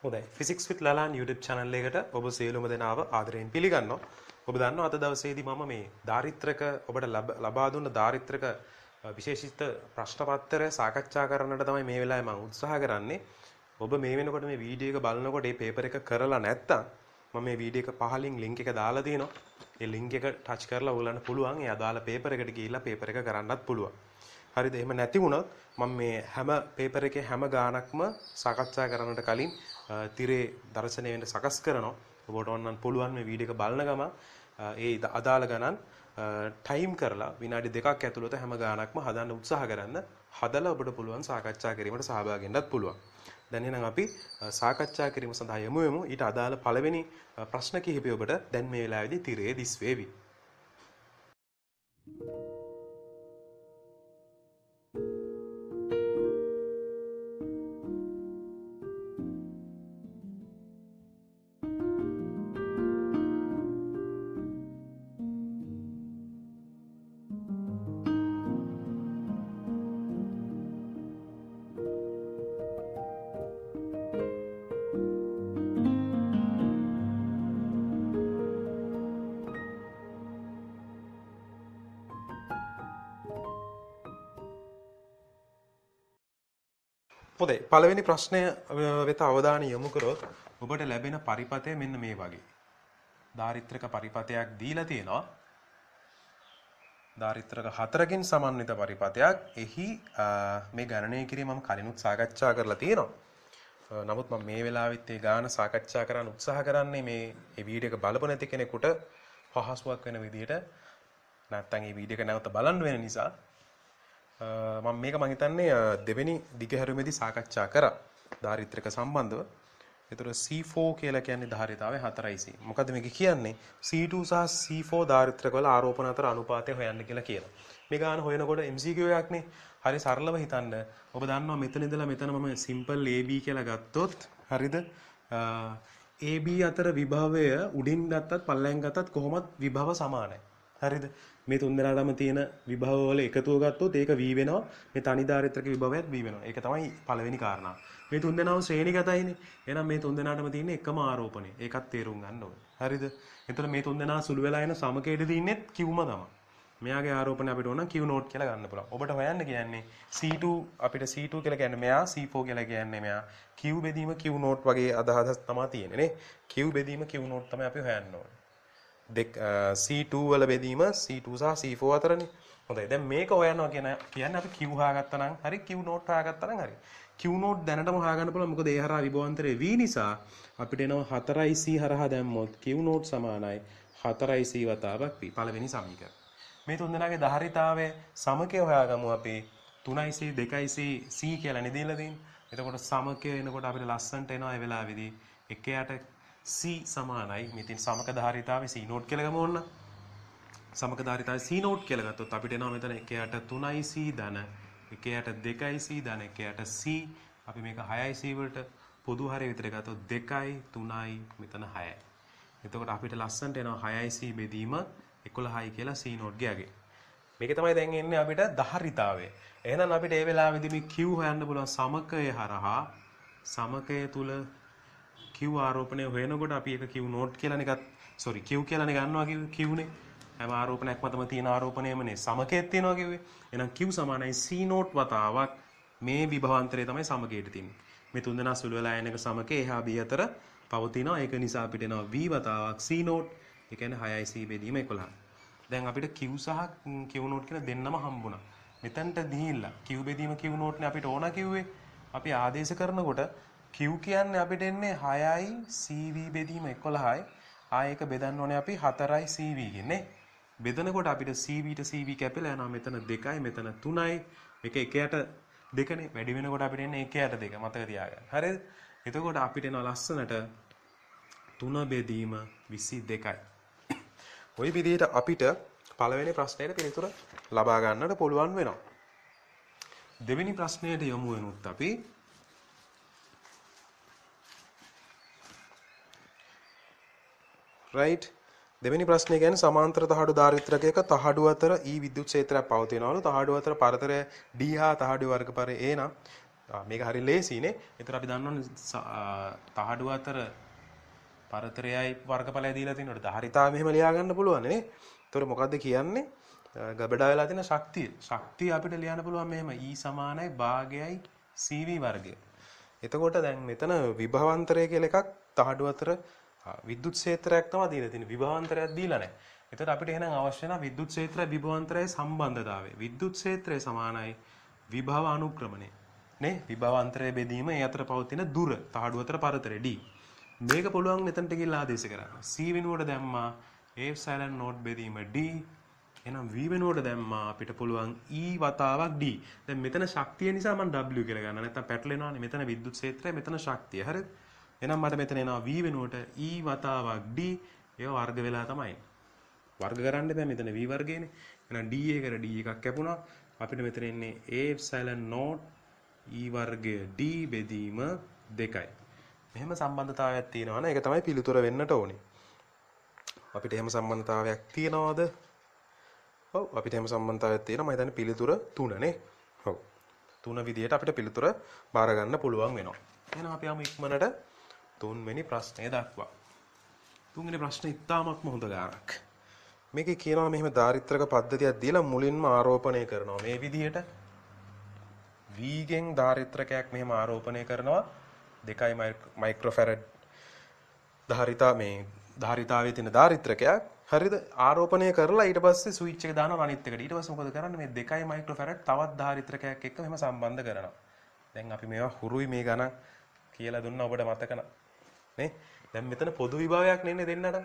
හොඳයි physics විත් ලලාන් YouTube channel එකට ඔබ සියලුම දෙනාව ආදරයෙන් පිළිගන්නවා. ඔබ දන්නවා අද දවසේදී මම මේ දාරිත්‍රක ඔබට ලබා දුන්න දාරිත්‍රක විශේෂිත ප්‍රශ්න පත්‍රය සාකච්ඡා කරන්නට තමයි මේ වෙලාවේ මම උත්සාහ කරන්නේ. ඔබ මේ වෙනකොට මේ වීඩියෝ එක බලනකොට මේ පේපර් එක කරලා නැත්තම් මම මේ වීඩියෝ එක පහලින් link එක දාලා තියෙනවා. ඒ link එක touch කරලා ඔයගලන්ට පුළුවන් ඒ අදාළ පේපර් එකට ගිහිල්ලා පේපර් එක කරන්නත් පුළුවන්. හරිද? එහෙම නැති වුණොත් මම මේ හැම පේපර් එකේ හැම ගානක්ම සාකච්ඡා කරන්නට කලින් තිරේ දර්ශනය වෙන්න සකස් කරනවා. ඔබට ඕනනම් පුළුවන් මේ වීඩියෝ එක බලන ගමන් ඒ අදාළ ගණන් ටයිම් කරලා විනාඩි 2ක් ඇතුළත හැම ගානක්ම හදන්න උත්සාහ කරන්න. හදලා ඔබට පුළුවන් සාකච්ඡා කිරීමට සහභාගී වෙන්නත් පුළුවන්. දැන් එහෙනම් අපි සාකච්ඡා කිරීම සඳහා යමු. ඊට අදාළ පළවෙනි ප්‍රශ්න කිහිපය ඔබට දැන් මේ වෙලාවේදී තිරේ දිස් වේවි. හොඳයි පළවෙනි ප්‍රශ්නය වෙත අවධානය යොමු කරොත් ඔබට ලැබෙන පරිපතය මෙන්න මේ වගේ. දාරිත්‍රක පරිපතයක් දීලා තියෙනවා. දාරිත්‍රක 4කින් සමන්විත පරිපතයක්. එහි මේ ගණනය කිරීම මම කලිනුත් සාකච්ඡා කරලා තියෙනවා. නමුත් මම මේ වෙලාවෙත් ඒ ගාන සාකච්ඡා කරන්න උත්සාහ කරන්නේ මේ වීඩියෝ එක බලපො නැති කෙනෙකුට පහසුවක් වෙන විදිහට නැත්නම් මේ වීඩියෝ එක නැවත බලන්න වෙන නිසා මම මේක මම හිතන්නේ දෙවෙනි දිගහැරුමේදී සාකච්ඡා කරා දාරිත්‍රක සම්බන්ධව. ඒතර C4 කියලා කියන්නේ ධාරිතාවය 4යි C. මොකද මේක කියන්නේ C2 සහ C4 දාරිත්‍රක වල ආරෝපණ අතර අනුපාතය හොයන්න කියලා කියනවා. මේ ගාන හොයනකොට MCQ එකක්නේ. හරි සරලව හිතන්න. ඔබ දන්නවා මෙතන ඉඳලා මෙතන මම සිම්පල් AB කියලා ගත්තොත් හරිද? AB අතර විභවය උඩින් ගත්තත් පල්ලෙන් ගත්තත් කොහොමත් විභව සමානයි. හරිද? මේ තුන් දෙනාටම තියෙන විභව වල එකතුව ගත්තොත් ඒක v වෙනවා. මේ තනි දාරිත්‍රක විභවයත් v වෙනවා. ඒක තමයි පළවෙනි කාරණා. මේ තුන් දෙනාම ශ්‍රේණිගතයිනේ. එහෙනම් මේ තුන් දෙනාටම තියෙන එකම ආරෝපණය. ඒකත් තේරුම් ගන්න ඕනේ. හරිද? එතකොට මේ තුන් දෙනා සුළු වෙලා එන සමකයට දින්නෙත් Qම තමයි. මෙයාගේ ආරෝපණය අපිට ඕන Q නෝට් කියලා ගන්න පුළුවන්. ඔබට හොයන්න කියන්නේ C2 අපිට C2 කියලා කියන්නේ මෙයා C4 කියලා කියන්නේ මෙයා Q බෙදීම Q නෝට් වගේ අදහසක් තමයි තියෙන්නේ නේ. Q බෙදීම Q නෝට් තමයි අපි හොයන්න ඕනේ. C2 වල බෙදීම C2 සහ C4 අතරනේ. හොඳයි. දැන් මේක හොයනවා කියන්නේ අපි Q හොයාගත්තා නම් හරි Q නෝට් හොයාගත්තා නම් හරි. Q නෝට් දැනටම හොයාගන්න පුළුවන්. මොකද ඒ හරහා විභවාන්තරය v නිසා අපිට එනවා 4c හරහා දැම්මොත් Q නෝට් සමානයි 4c වතාවක් v. පළවෙනි සමීකරණය. මේ තුන් දෙනාගේ ධාරිතාවය සමකය හොයාගමු අපි 3c 2c c කියලා නෙදීලා තියෙන්නේ. එතකොට සමකය එනකොට අපිට ලස්සන්ට එනවා ඒ වෙලාවේදී 1යට C සමානයි. මෙතන සමක ධාරිතාවේ C නෝට් කියලා ගමු ඕන්න. සමක ධාරිතාවේ C නෝට් කියලා ගත්තොත් අපිට එනවා මෙතන 1යට 3යි C ධන 1යට 2යි C ධන 1යට C. අපි මේක 6යි C වලට පොදු හරය විතර ගත්තොත් 2යි 3යි මෙතන 6යි. එතකොට අපිට ලස්සනට එනවා 6යි C බෙදීම 11යි කියලා C නෝට් ගියාගේ. මේක තමයි දැන් එන්නේ අපිට ධාරිතාවය. එහෙනම් අපිට මේ වෙලාවේදී මේ Q හොයන්න පුළුවන් සමකය හරහා සමකය තුල Q ආරෝපණය හොයනකොට අපි ඒක Q නෝට් කියලා එකක් sorry Q කියලානේ ගන්නවා Q නේ. හැම ආරෝපණයක්ම තමයි තියෙන ආරෝපණයමනේ සමකයක් තියෙනවා කිව්වේ. එහෙනම් Q සමානයි C නෝට් වතාවක් මේ විභවාන්තරය තමයි සමකයට තියෙන්නේ. මේ තුන් දෙනා සුළු වෙලා යන එක සමකේ එහා B අතර පවතිනවා. ඒක නිසා අපිට එනවා V වතාවක් C නෝට්. ඒ කියන්නේ 6යි C බෙදීම 11. දැන් අපිට Q සහ Q නෝට් කියන දෙන්නම හම්බුණා. මෙතනට ගිහිල්ලා Q බෙදීම Q නෝට්නේ අපිට ඕන කිව්වේ. අපි ආදේශ කරනකොට Q කියන්නේ අපිට එන්නේ 6යි CV බෙදීම 11යි. ආයෙක බෙදන්න ඕනේ අපි 4යි CV කියන්නේ. බෙදනකොට අපිට CV ට CV කැපිලා යනවා. මෙතන 2යි මෙතන 3යි. මේක 1යට 2නේ. වැඩි වෙනකොට අපිට එන්නේ 1යට 2. මතක තියාගන්න. හරිද? එතකොට අපිට එනවා ලස්සනට 3 බෙදීම 22යි. ওই විදිහට අපිට පළවෙනි ප්‍රශ්නයට පිළිතුර ලබා ගන්නට පුළුවන් වෙනවා. දෙවෙනි ප්‍රශ්නයට යමු වෙනුත් අපි right දෙවෙනි ප්‍රශ්නේ කියන්නේ සමාන්තර තහඩු ධාරිත්‍රකයක තහඩු අතර E විද්‍යුත් ක්ෂේත්‍රයක් පවතිනවලු. තහඩු අතර පරතරය D හා තහඩු වර්ගපරය A නම් මේක හරි ලේසිනේ. ඒතර අපි දන්නවනේ තහඩුව අතර පරතරයයි වර්ගඵලය දීලා තිනකොට ධාරිතාව මෙහෙම ලියා ගන්න පුළුවන් නේ. ඒතර මොකද්ද කියන්නේ? ගබඩා වෙලා තියෙන ශක්තිය. ශක්තිය අපිට ලියන්න පුළුවන් මෙහෙම E සමානයි භාගයයි CV වර්ගය. එතකොට දැන් මෙතන විභවාන්තරය කියලා එකක් තහඩුව අතර විද්‍යුත් ක්ෂේත්‍රයක් තමයි දීලා තියෙන්නේ. විභවාන්තරයක් දීලා නැහැ. එතකොට අපිට එහෙනම් අවශ්‍ය නැහැ විද්‍යුත් ක්ෂේත්‍රය විභවාන්තරයේ සම්බන්ධතාවය. විද්‍යුත් ක්ෂේත්‍රය සමානයි විභව අනුක්‍රමණය. නේ? විභවාන්තරයේ බෙදීම ඒ අතර පවතින දුර තහඩුව අතර පරතරය D. මේක පුළුවන් මෙතනට ගිහිල්ලා ආදේශ කරන්න. C වෙනුවට දැම්මා A නෝට් බෙදීම D. එහෙනම් V වෙනුවට දැම්මා අපිට පුළුවන් E වතාවක් D. දැන් මෙතන ශක්තිය නිසා මම W කියලා ගන්නවා. නැත්නම් පැටලෙනවානේ. මෙතන විද්‍යුත් ක්ෂේත්‍රය මෙතන ශක්තිය. හරිද? එහෙනම් මට මෙතන එනවා V වෙනුවට E වතාවක් D. ඒව වර්ග වෙලා තමයි. වර්ග කරන්න බෑ මෙතන V වර්ගයනේ. එහෙනම් D එකට D එකක් කැපුණා. අපිට මෙතන එන්නේ A නෝට් E වර්ගය D බෙදීම 2යි. මෙහෙම සම්බන්ධතාවයක් තියෙනවනේ. ඒක තමයි පිළිතුර වෙන්නට ඕනේ. අපිට එහෙම සම්බන්ධතාවයක් තියනවද? ඔව් අපිට එහෙම සම්බන්ධතාවයක් තියෙනවා. මම හිතන්නේ පිළිතුර 3 නේ. ඔව්. 3 විදියට අපිට පිළිතුර බාර ගන්න පුළුවන් වෙනවා. එහෙනම් අපි යමු ඉක්මනට 3 වෙනි ප්‍රශ්නය දක්වා. 3 වෙනි ප්‍රශ්නේ ඉතාමත්ම හොඳ ගානක්. මේකේ කියනවා මෙහෙම ධාරිත්‍රක පද්ධතියක් දීලා මුලින්ම ආරෝපණය කරනවා. මේ විදියට V ගෙන් ධාරිත්‍රකයක් මෙහෙම ආරෝපණය කරනවා. 2 මයික්‍රෝෆැරඩ් ධාරිතාවයේ තියෙන ධාරිත්‍රකයක්. හරිද? ආරෝපණය කරලා ඊට පස්සේ ස්විච් එක දානවා අනිත් එකට. ඊට පස්සේ මොකද කරන්නේ? මේ 2 මයික්‍රෝෆැරඩ් තවත් ධාරිත්‍රකයක් එක්ක මෙහෙම සම්බන්ධ කරනවා. දැන් අපි මේවා හුරුයි මේ ගණන් කියලා දුන්නා ඔබට මතක නේ? දැන් මෙතන පොදු විභවයක් නෙන්නේ දෙන්නට.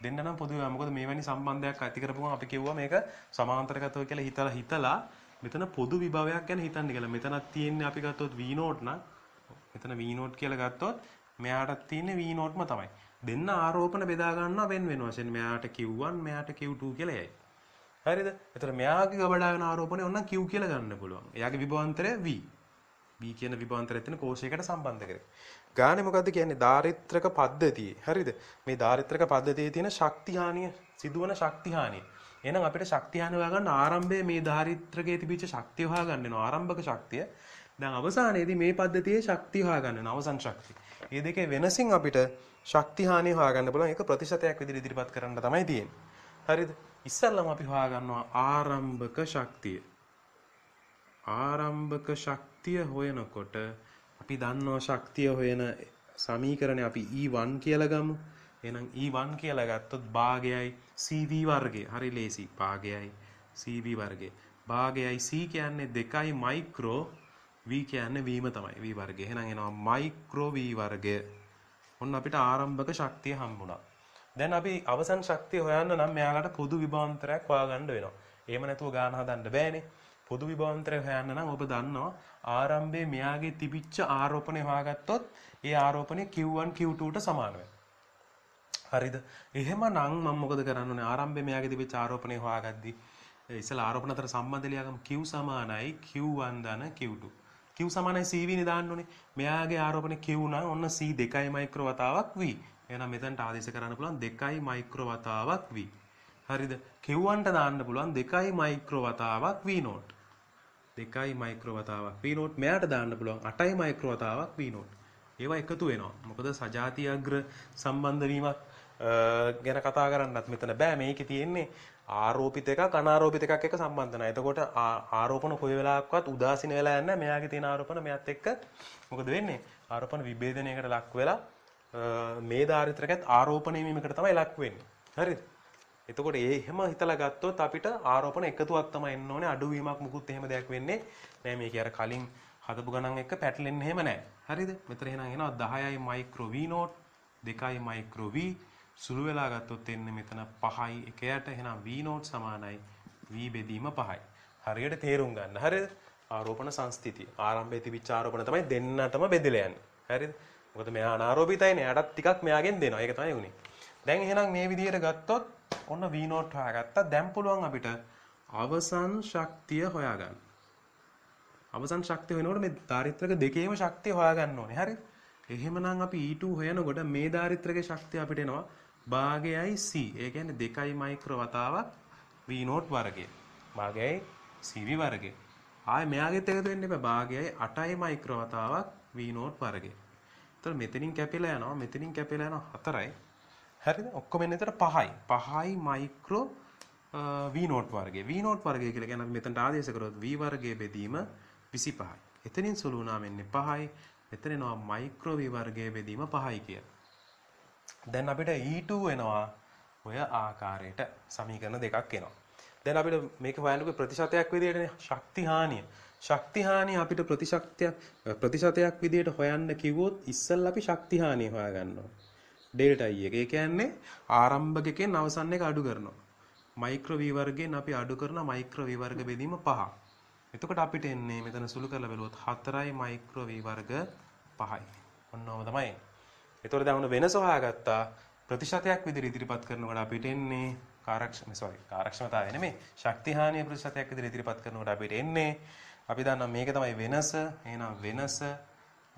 දෙන්න නම් පොදු විභව. මොකද මේ වැනි සම්බන්ධයක් ඇති කරපුවම අපි කිව්වා මේක සමාන්තරගතව කියලා හිතලා මෙතන පොදු විභවයක් ගැන හිතන්න කියලා. මෙතනක් තියෙන්නේ අපි ගත්තොත් V0 නම් මෙතන V0 කියලා ගත්තොත් මෙයාටත් තියෙන්නේ V0ම තමයි. දෙන්න ආරෝපණ බෙදා ගන්නවා වෙන වෙන වශයෙන්. මෙයාට Q1 මෙයාට Q2 කියලා යයි. හරිද? එතකොට මෙයාගේ ගබඩා වෙන ආරෝපණය ඕන Q කියලා ගන්න පුළුවන්. එයාගේ විභවාන්තරය V. V කියන විභවාන්තරය තියෙන කෝෂයකට සම්බන්ධ කරගෙන. ගානේ මොකද්ද කියන්නේ? ධාරිත්‍රක පද්ධතියේ. හරිද? මේ ධාරිත්‍රක පද්ධතියේ තියෙන ශක්ති හානිය, සිදුවන ශක්ති හානිය. එහෙනම් අපිට ශක්ති හානිය හොයාගන්න ආරම්භයේ මේ ධාරිත්‍රකයේ තිබිච්ච ශක්තිය හොයාගන්න වෙනවා. ආරම්භක ශක්තිය. දැන් අවසානයේදී මේ පද්ධතියේ ශක්තිය හොයාගන්න වෙනවා. අවසන් ශක්තිය. මේ දෙකේ වෙනසින් අපිට ශක්ති හානිය හොයාගන්න පුළුවන්. ඒක ප්‍රතිශතයක් විදිහට ඉදිරිපත් කරන්න තමයි තියෙන්නේ. හරිද? ඉස්සල්ලාම අපි හොයාගන්නවා ආරම්භක ශක්තිය. ආරම්භක ශක්තිය හොයනකොට අපි දන්නවා ශක්තිය හොයන සමීකරණය අපි E1 කියලා ගමු. එහෙනම් E1 කියලා ගත්තොත් භාගයයි CV වර්ගය. හරි ලේසි. භාගයයි CV වර්ගය. භාගයයි C කියන්නේ 2 මයික්‍රෝ V කියන්නේ Vම තමයි. V වර්ගය. එහෙනම් එනවා මයික්‍රෝ V වර්ගය. ඔන්න අපිට ආරම්භක ශක්තිය හම්බුණා. දැන් අපි අවසන් ශක්තිය හොයන්න නම් මෙයාලට පොදු විභවාන්තරයක් හොයාගන්න වෙනවා. එහෙම නැතුව ගාන හදන්න බෑනේ. පොදු විභවාන්තරය හොයන්න නම් ඔබ දන්නවා ආරම්භයේ මෙයාගේ තිබිච්ච ආරෝපණය හොයාගත්තොත් ඒ ආරෝපණය Q1 Q2ට සමාන වෙනවා. හරිද? එහෙමනම් මම මොකද කරන්න ඕනේ? ආරම්භයේ මෙයාගේ තිබිච්ච ආරෝපණය හොයාගද්දි ඉස්සලා ආරෝපණ අතර සම්බන්ධ ලියාගමු. Q සමානයි Q1 ධන Q2. Q සමානයි CV නේ දාන්න ඕනේ. මෙයාගේ ආරෝපණය Q නම් ඔන්න C 2 මයික්‍රෝ වතාවක් V. එහෙනම් මෙතනට ආදේශ කරන්න පුළුවන් 2 මයික්‍රෝ වතාවක් V. හරිද? Q1 ට දාන්න පුළුවන් 2 මයික්‍රෝ වතාවක් V0. 2 මයික්‍රෝ වතාවක් V0. මෙයාට දාන්න පුළුවන් 8 මයික්‍රෝ වතාවක් V0. ඒවා එකතු වෙනවා. මොකද සජාතීය අග්‍ර සම්බන්ධ වීමක් ගැන කතා කරන්නත් මෙතන බෑ. මේකේ තියෙන්නේ ආරෝපිත එකක් අනාරෝපිත එකක් එක්ක සම්බන්ධ නැහැ. එතකොට ආරෝපණ කොයි වෙලාවකවත් උදාසීන වෙලා යන්නේ නැහැ. මෙයාගේ තියෙන ආරෝපණ මෙයාත් එක්ක මොකද වෙන්නේ? ආරෝපණ විභේදනයකට ලක් වෙලා මේ ධාරිත්‍රකයත් ආරෝපණය වීමකට තමයි ලක් වෙන්නේ. හරිද? එතකොට එහෙම හිතලා ගත්තොත් අපිට ආරෝපණ එකතුවක් තමයි එන්න ඕනේ. අඩුවීමක් මුකුත් එහෙම දෙයක් වෙන්නේ නෑ. මේකේ අර කලින් හදපු ගණන් එක්ක පැටලෙන්නේ එහෙම නෑ. හරිද? මෙතන එහෙනම් එනවා 10යි මයික්‍රෝ V0 2යි මයික්‍රෝ V සුළු වෙලා ගත්තොත් එන්නේ මෙතන 5යි 1යට. එහෙනම් V0 සමානයි V බෙදීම 5යි. හරියට තේරුම් ගන්න. හරිද? ආරෝපණ සංස්ථිතිය. ආරම්භයේ තිබිච්ච ආරෝපණ තමයි දෙන්නටම බෙදලා යන්නේ. හරිද? මොකද මෙයා අනාරෝපිතයිනේ. එයාටත් ටිකක් මෙයාගෙන් දෙනවා. ඒක තමයි උනේ. දැන් එහෙනම් මේ විදිහට ගත්තොත් ඔන්න V0 හොයාගත්තා. දැන් පුළුවන් අපිට අවසන් ශක්තිය හොයාගන්න. අවසන් ශක්තිය වෙනකොට මේ ධාරිත්‍රක දෙකේම ශක්තිය හොයාගන්න ඕනේ. හරිද? එහෙමනම් අපි E2 හොයනකොට මේ ධාරිත්‍රකේ ශක්තිය අපිට එනවා භාගයයි C. ඒ කියන්නේ 2 මයික්‍රෝ වතාවක් V0 වර්ගය. භාගයයි CV වර්ගය. ආයේ මෙයාගෙත් එකතු වෙන්න එපා. භාගයයි 8යි මයික්‍රෝ වතාවක් v0 වර්ගය. එතකොට මෙතනින් කැපිලා යනවා මෙතනින් කැපිලා යනවා 4යි. හරිද? ඔක්කොම එන්න එතන 5යි. 5යි මයික්‍රෝ v0 වර්ගය. v0 වර්ගය කියලා කියන්නේ අපි මෙතනට ආදේශ කරොත් v වර්ගයේ බෙදීම 25යි. එතනින් සුළු වුණාම එන්නේ 5යි. මෙතන එනවා මයික්‍රෝ v වර්ගයේ බෙදීම 5යි කියලා. දැන් අපිට E2 එනවා ඔය ආකාරයට සමීකරණ දෙකක් එනවා. දැන් අපිට මේක හොයන්නකෝ ප්‍රතිශතයක් විදිහටනේ ශක්ති හානිය. ශක්ති හානිය අපිට ප්‍රතිශතයක් විදිහට හොයන්න කිව්වොත් ඉස්සෙල්ලා අපි ශක්ති හානිය හොයාගන්නවා. ඩෙල්ටා E එක. ඒ කියන්නේ ආරම්භකයෙන් අවසන් එක අඩු කරනවා. මයික්‍රෝ v වර්ගයෙන් අපි අඩු කරන මයික්‍රෝ v වර්ග බෙදීම 5. එතකොට අපිට එන්නේ මෙතන සුළු කරලා බැලුවොත් 4යි මයික්‍රෝ v වර්ග 5යි. ඔන්නෝම තමයි. එතකොට දැන් ඔන්න වෙනස හොයාගත්තා. ප්‍රතිශතයක් විදිහට ඉදිරිපත් කරනකොට අපිට එන්නේ කාර්යක්ෂමතාවය නෙමෙයි ශක්ති හානිය ප්‍රතිශතයක් විදිහට ඉදිරිපත් කරනකොට අපිට එන්නේ අපි දන්නවා මේක තමයි වෙනස. එහෙනම් වෙනස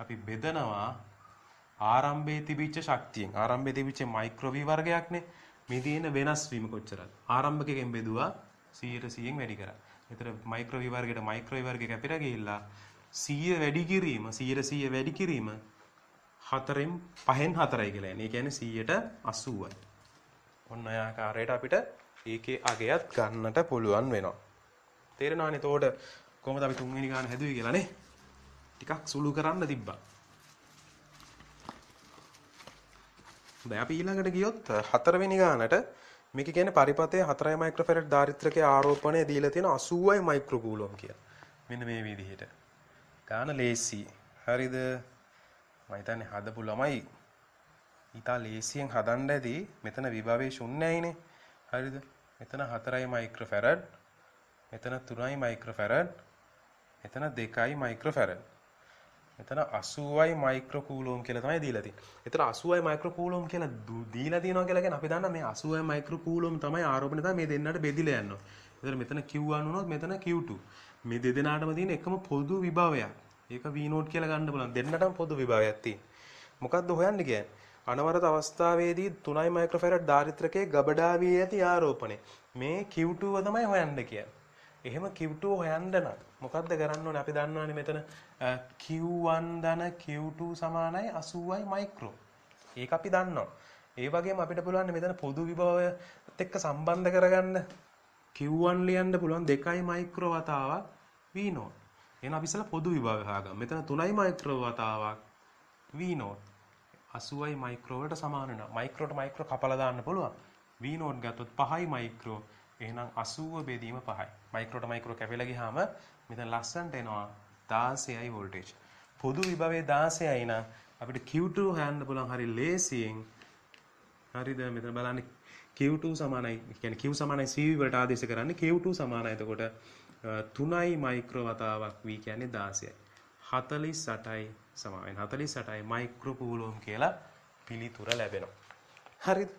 අපි බෙදනවා ආරම්භයේ තිබිච්ච ශක්තියෙන්. ආරම්භයේ තිබිච්ච මයික්‍රෝ v වර්ගයක්නේ. මේ තියෙන වෙනස් වීම කොච්චරද? ආරම්භකයෙන් බෙදුවා 100%න් වැඩි කරා. ඒතර මයික්‍රෝ v වර්ගයට මයික්‍රෝ v වර්ගය කැපිලා ගිහිල්ලා 100 වැඩි කිරීම 100 වැඩි කිරීම 4න් 5න් 4යි කියලා එන්නේ. ඒ කියන්නේ 180යි. ඔන්න ඔය ආකාරයට අපිට ඒකේ අගයත් ගන්නට පුළුවන් වෙනවා. තේරෙනවනේ? එතකොට කොහොමද අපි තුන්වෙනි ගාන හැදුවේ කියලා නේ? ටිකක් සුළු කරන්න තිබ්බා. දැන් අපි ඊළඟට ගියොත් හතරවෙනි ගානට මේක කියන්නේ පරිපථයේ 4 මයික්‍රෝෆැරඩ් ධාරිත්‍රකයේ ආරෝපණය දීලා තියෙන 80යි මයික්‍රෝ කූලොම් කියලා. මෙන්න මේ විදිහට. ගාන ලේසි. හරිද? මම හිතන්නේ හදපු ළමයි ඊටා ලේසියෙන් හදන්න ඇති. මෙතන විභවයේ ශුන්‍යයිනේ. හරිද? මෙතන 4යි මයික්‍රෝෆැරඩ්. මෙතන 3යි මයික්‍රෝෆැරඩ්. මෙතන 2යි මයික්‍රෝෆැරඩ්. මෙතන 80යි මයික්‍රෝ කූලොම් කියලා තමයි දීලා තියෙන්නේ. ඒතර 80යි මයික්‍රෝ කූලොම් කියලා දීලා තියෙනවා කියලා කියන්නේ අපි දන්නා මේ 80යි මයික්‍රෝ කූලොම් තමයි ආරෝපණය තමයි මේ දෙන්නට බෙදිලා යනවා. ඒතර මෙතන Q1 වුණොත් මෙතන Q2. මේ දෙදෙනාටම තියෙන එකම පොදු විභවයක්. ඒක V0 කියලා ගන්න පුළුවන්. දෙන්නටම පොදු විභවයක් තියෙනවා. මොකද්ද හොයන්න කියන්නේ? අනවරත අවස්ථාවේදී 3යි මයික්‍රෝෆැරඩ් ධාරිත්‍රකයේ ගබඩා වී ඇති ආරෝපණය. මේ Q2 තමයි හොයන්න කියන්නේ. එහෙම Q2 හොයන්න නම් මොකද්ද කරන්න ඕනේ? අපි දන්නවානේ මෙතන Q1 ධන Q2 සමානයි 80යි මයික්‍රෝ. ඒක අපි දන්නවා. ඒ වගේම අපිට පුළුවන් මෙතන පොදු විභවයත් එක්ක සම්බන්ධ කරගන්න Q1 ලියන්න පුළුවන් 2යි මයික්‍රෝ වතාවක් V0. එහෙනම් අපි ඉස්සලා පොදු විභවය හොයාගමු. මෙතන 3යි මයික්‍රෝ වතාවක් V0. 80යි මයික්‍රෝ වලට සමාන වෙනවා. මයික්‍රෝට මයික්‍රෝ කපලා දාන්න පුළුවන්. V0 ගත්තොත් 5යි මයික්‍රෝ. එහෙනම් 80 බෙදීම 5යි. මයික්‍රෝට මයික්‍රෝ කැපිලා ගියාම මෙතන ලස්සනට එනවා 16යි වෝල්ටේජ්. පොදු විභවයේ 16යි නම් අපිට Q2 හොයන්න පුළුවන් හරි ලේසියෙන්. හරිද? මෙතන බලන්න Q2 සමානයි. කියන්නේ Q සමානයි CV වලට ආදේශ කරන්නේ Q2 සමානයි. එතකොට 3යි මයික්‍රෝ වතාවක් V කියන්නේ 16යි. 48යි සමාන 48යි මයික්‍රෝ කූලොම් කියලා පිළිතුර ලැබෙනවා. හරිද?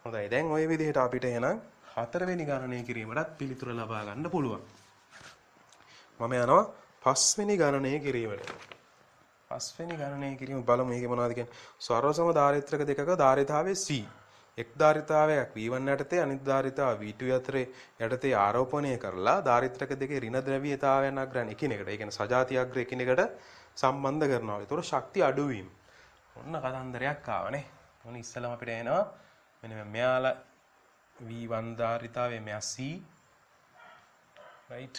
හොඳයි. දැන් ওই විදිහට අපිට එහෙනම් හතරවෙනි ගණනය කිරීමටත් පිළිතුර ලබා ගන්න පුළුවන්. මම යනවා පස්වෙනි ගණනය කිරීමට. පස්වෙනි ගණනය කිරීම බලමු මේකේ මොනවද කියන්නේ. සර්වසම ධාරිත්‍රක දෙකක ධාරිතාවය C. එක් ධාරිතාවයක් V1 යටතේ අනිත් ධාරිතාව V2 යටතේ ආරෝපණය කරලා ධාරිත්‍රක දෙකේ ඍණ ද්‍රව්‍යතාවයන් අග්‍රයන් එකිනෙකට, ඒ කියන්නේ සජාති අග්‍ර එකිනෙකට සම්බන්ධ කරනවා. ඒතකොට ශක්ති අඩුවීම. ඔන්න කතන්දරයක් ආවනේ. මොන ඉස්සලම අපිට එනවා මෙන්න මෙයාලා V1 ධාරිතාවය මෙයා C right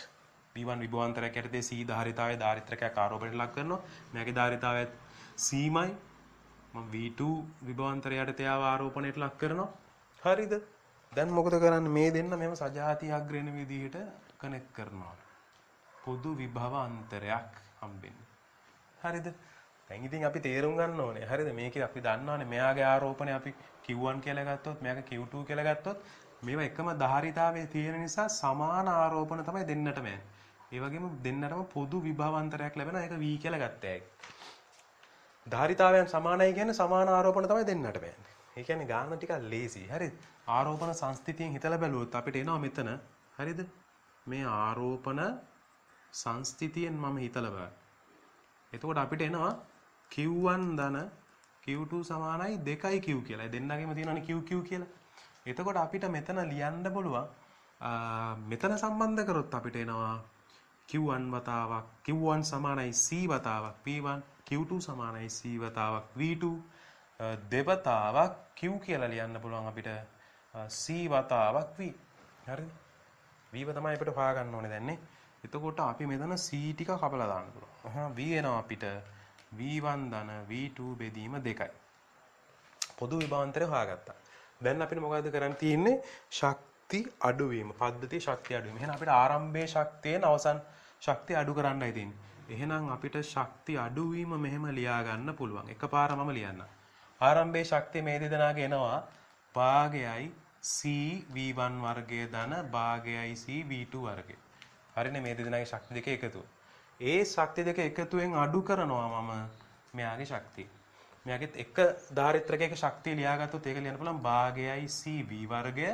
V1 විභවාන්තරයක් යටතේ C ධාරිතාවයේ ධාරිත්‍රකයක් ආරෝපණයට ලක් කරනවා. මෙයාගේ ධාරිතාවය Cමයි. මම V2 විභවාන්තරය යටතේ ආරෝපණයට ලක් කරනවා. හරිද? දැන් මොකද කරන්නේ? මේ දෙන්න මෙව සජාති අග්‍රේන විදිහට කනෙක්ට් කරනවා. පොදු විභව අන්තරයක් හම්බෙන්නේ. හරිද? දැන් ඉතින් අපි තේරුම් ගන්න ඕනේ. හරිද? මේකේ අපි දන්නවනේ මෙයාගේ ආරෝපණය අපි Q1 කියලා ගත්තොත් මෙයාගේ Q2 කියලා ගත්තොත් මේවා එකම ධාරිතාවයේ තියෙන නිසා සමාන ආරෝපණ තමයි දෙන්නටම යන්නේ. ඒ වගේම දෙන්නටම පොදු විභවාන්තරයක් ලැබෙනවා. ඒක V කියලා ගත්තා ඒක. ධාරිතාවයන් සමානයි කියන්නේ සමාන ආරෝපණ තමයි දෙන්නටම යන්නේ. ඒ කියන්නේ ගාන ටිකක් ලේසි. හරිද? ආරෝපණ සංස්ථිතියෙන් හිතලා බැලුවොත් අපිට එනවා මෙතන. හරිද? මේ ආරෝපණ සංස්ථිතියෙන් මම හිතලා බලන්න. එතකොට අපිට එනවා Q1 ධන Q2 සමානයි 2යි Q කියලා. දෙන්නගෙම තියෙනවනේ QQ කියලා. එතකොට අපිට මෙතන ලියන්න පුළුවන් මෙතන සම්බන්ධ කරොත් අපිට එනවා Q1 වතාවක් Q1 සමානයි C වතාවක් V1 Q2 සමානයි C වතාවක් V2 දෙවතාවක් Q කියලා ලියන්න පුළුවන් අපිට C වතාවක් V. හරිද? V තමයි අපිට හොයාගන්න ඕනේ දැන් නේ. එතකොට අපි මෙතන C ටික කපලා දාන්න පුළුවන්. V එනවා අපිට V1 ධන V2 බෙදීම 2යි. පොදු විභවාන්තරය හොයාගත්තා. දැන් අපිට මොකද කරන්න තියෙන්නේ? ශක්ති අඩුවීම. පද්ධතිය ශක්තිය අඩුවීම. එහෙනම් අපිට ආරම්භයේ ශක්තියෙන් අවසන් ශක්තිය අඩු කරන්නයි තියෙන්නේ. එහෙනම් අපිට ශක්ති අඩුවීම මෙහෙම ලියා ගන්න පුළුවන්. එකපාර මම ලියන්නම්. ආරම්භයේ ශක්තිය මේ දෙදෙනාගේ එනවා භාගයයි C V1 වර්ගය ධන භාගයයි C V2 වර්ගය. හරිනේ මේ දෙදෙනාගේ ශක්ති දෙක එකතුව. ඒ ශක්ති දෙක එකතුවෙන් අඩු කරනවා මම මෙයාගේ ශක්තිය. මෙයාගෙත් එක ධාරිත්‍රකයක ශක්තිය ලියාගත්තොත් ඒක ලියන්න පුළුවන් භාගයයි C V වර්ගය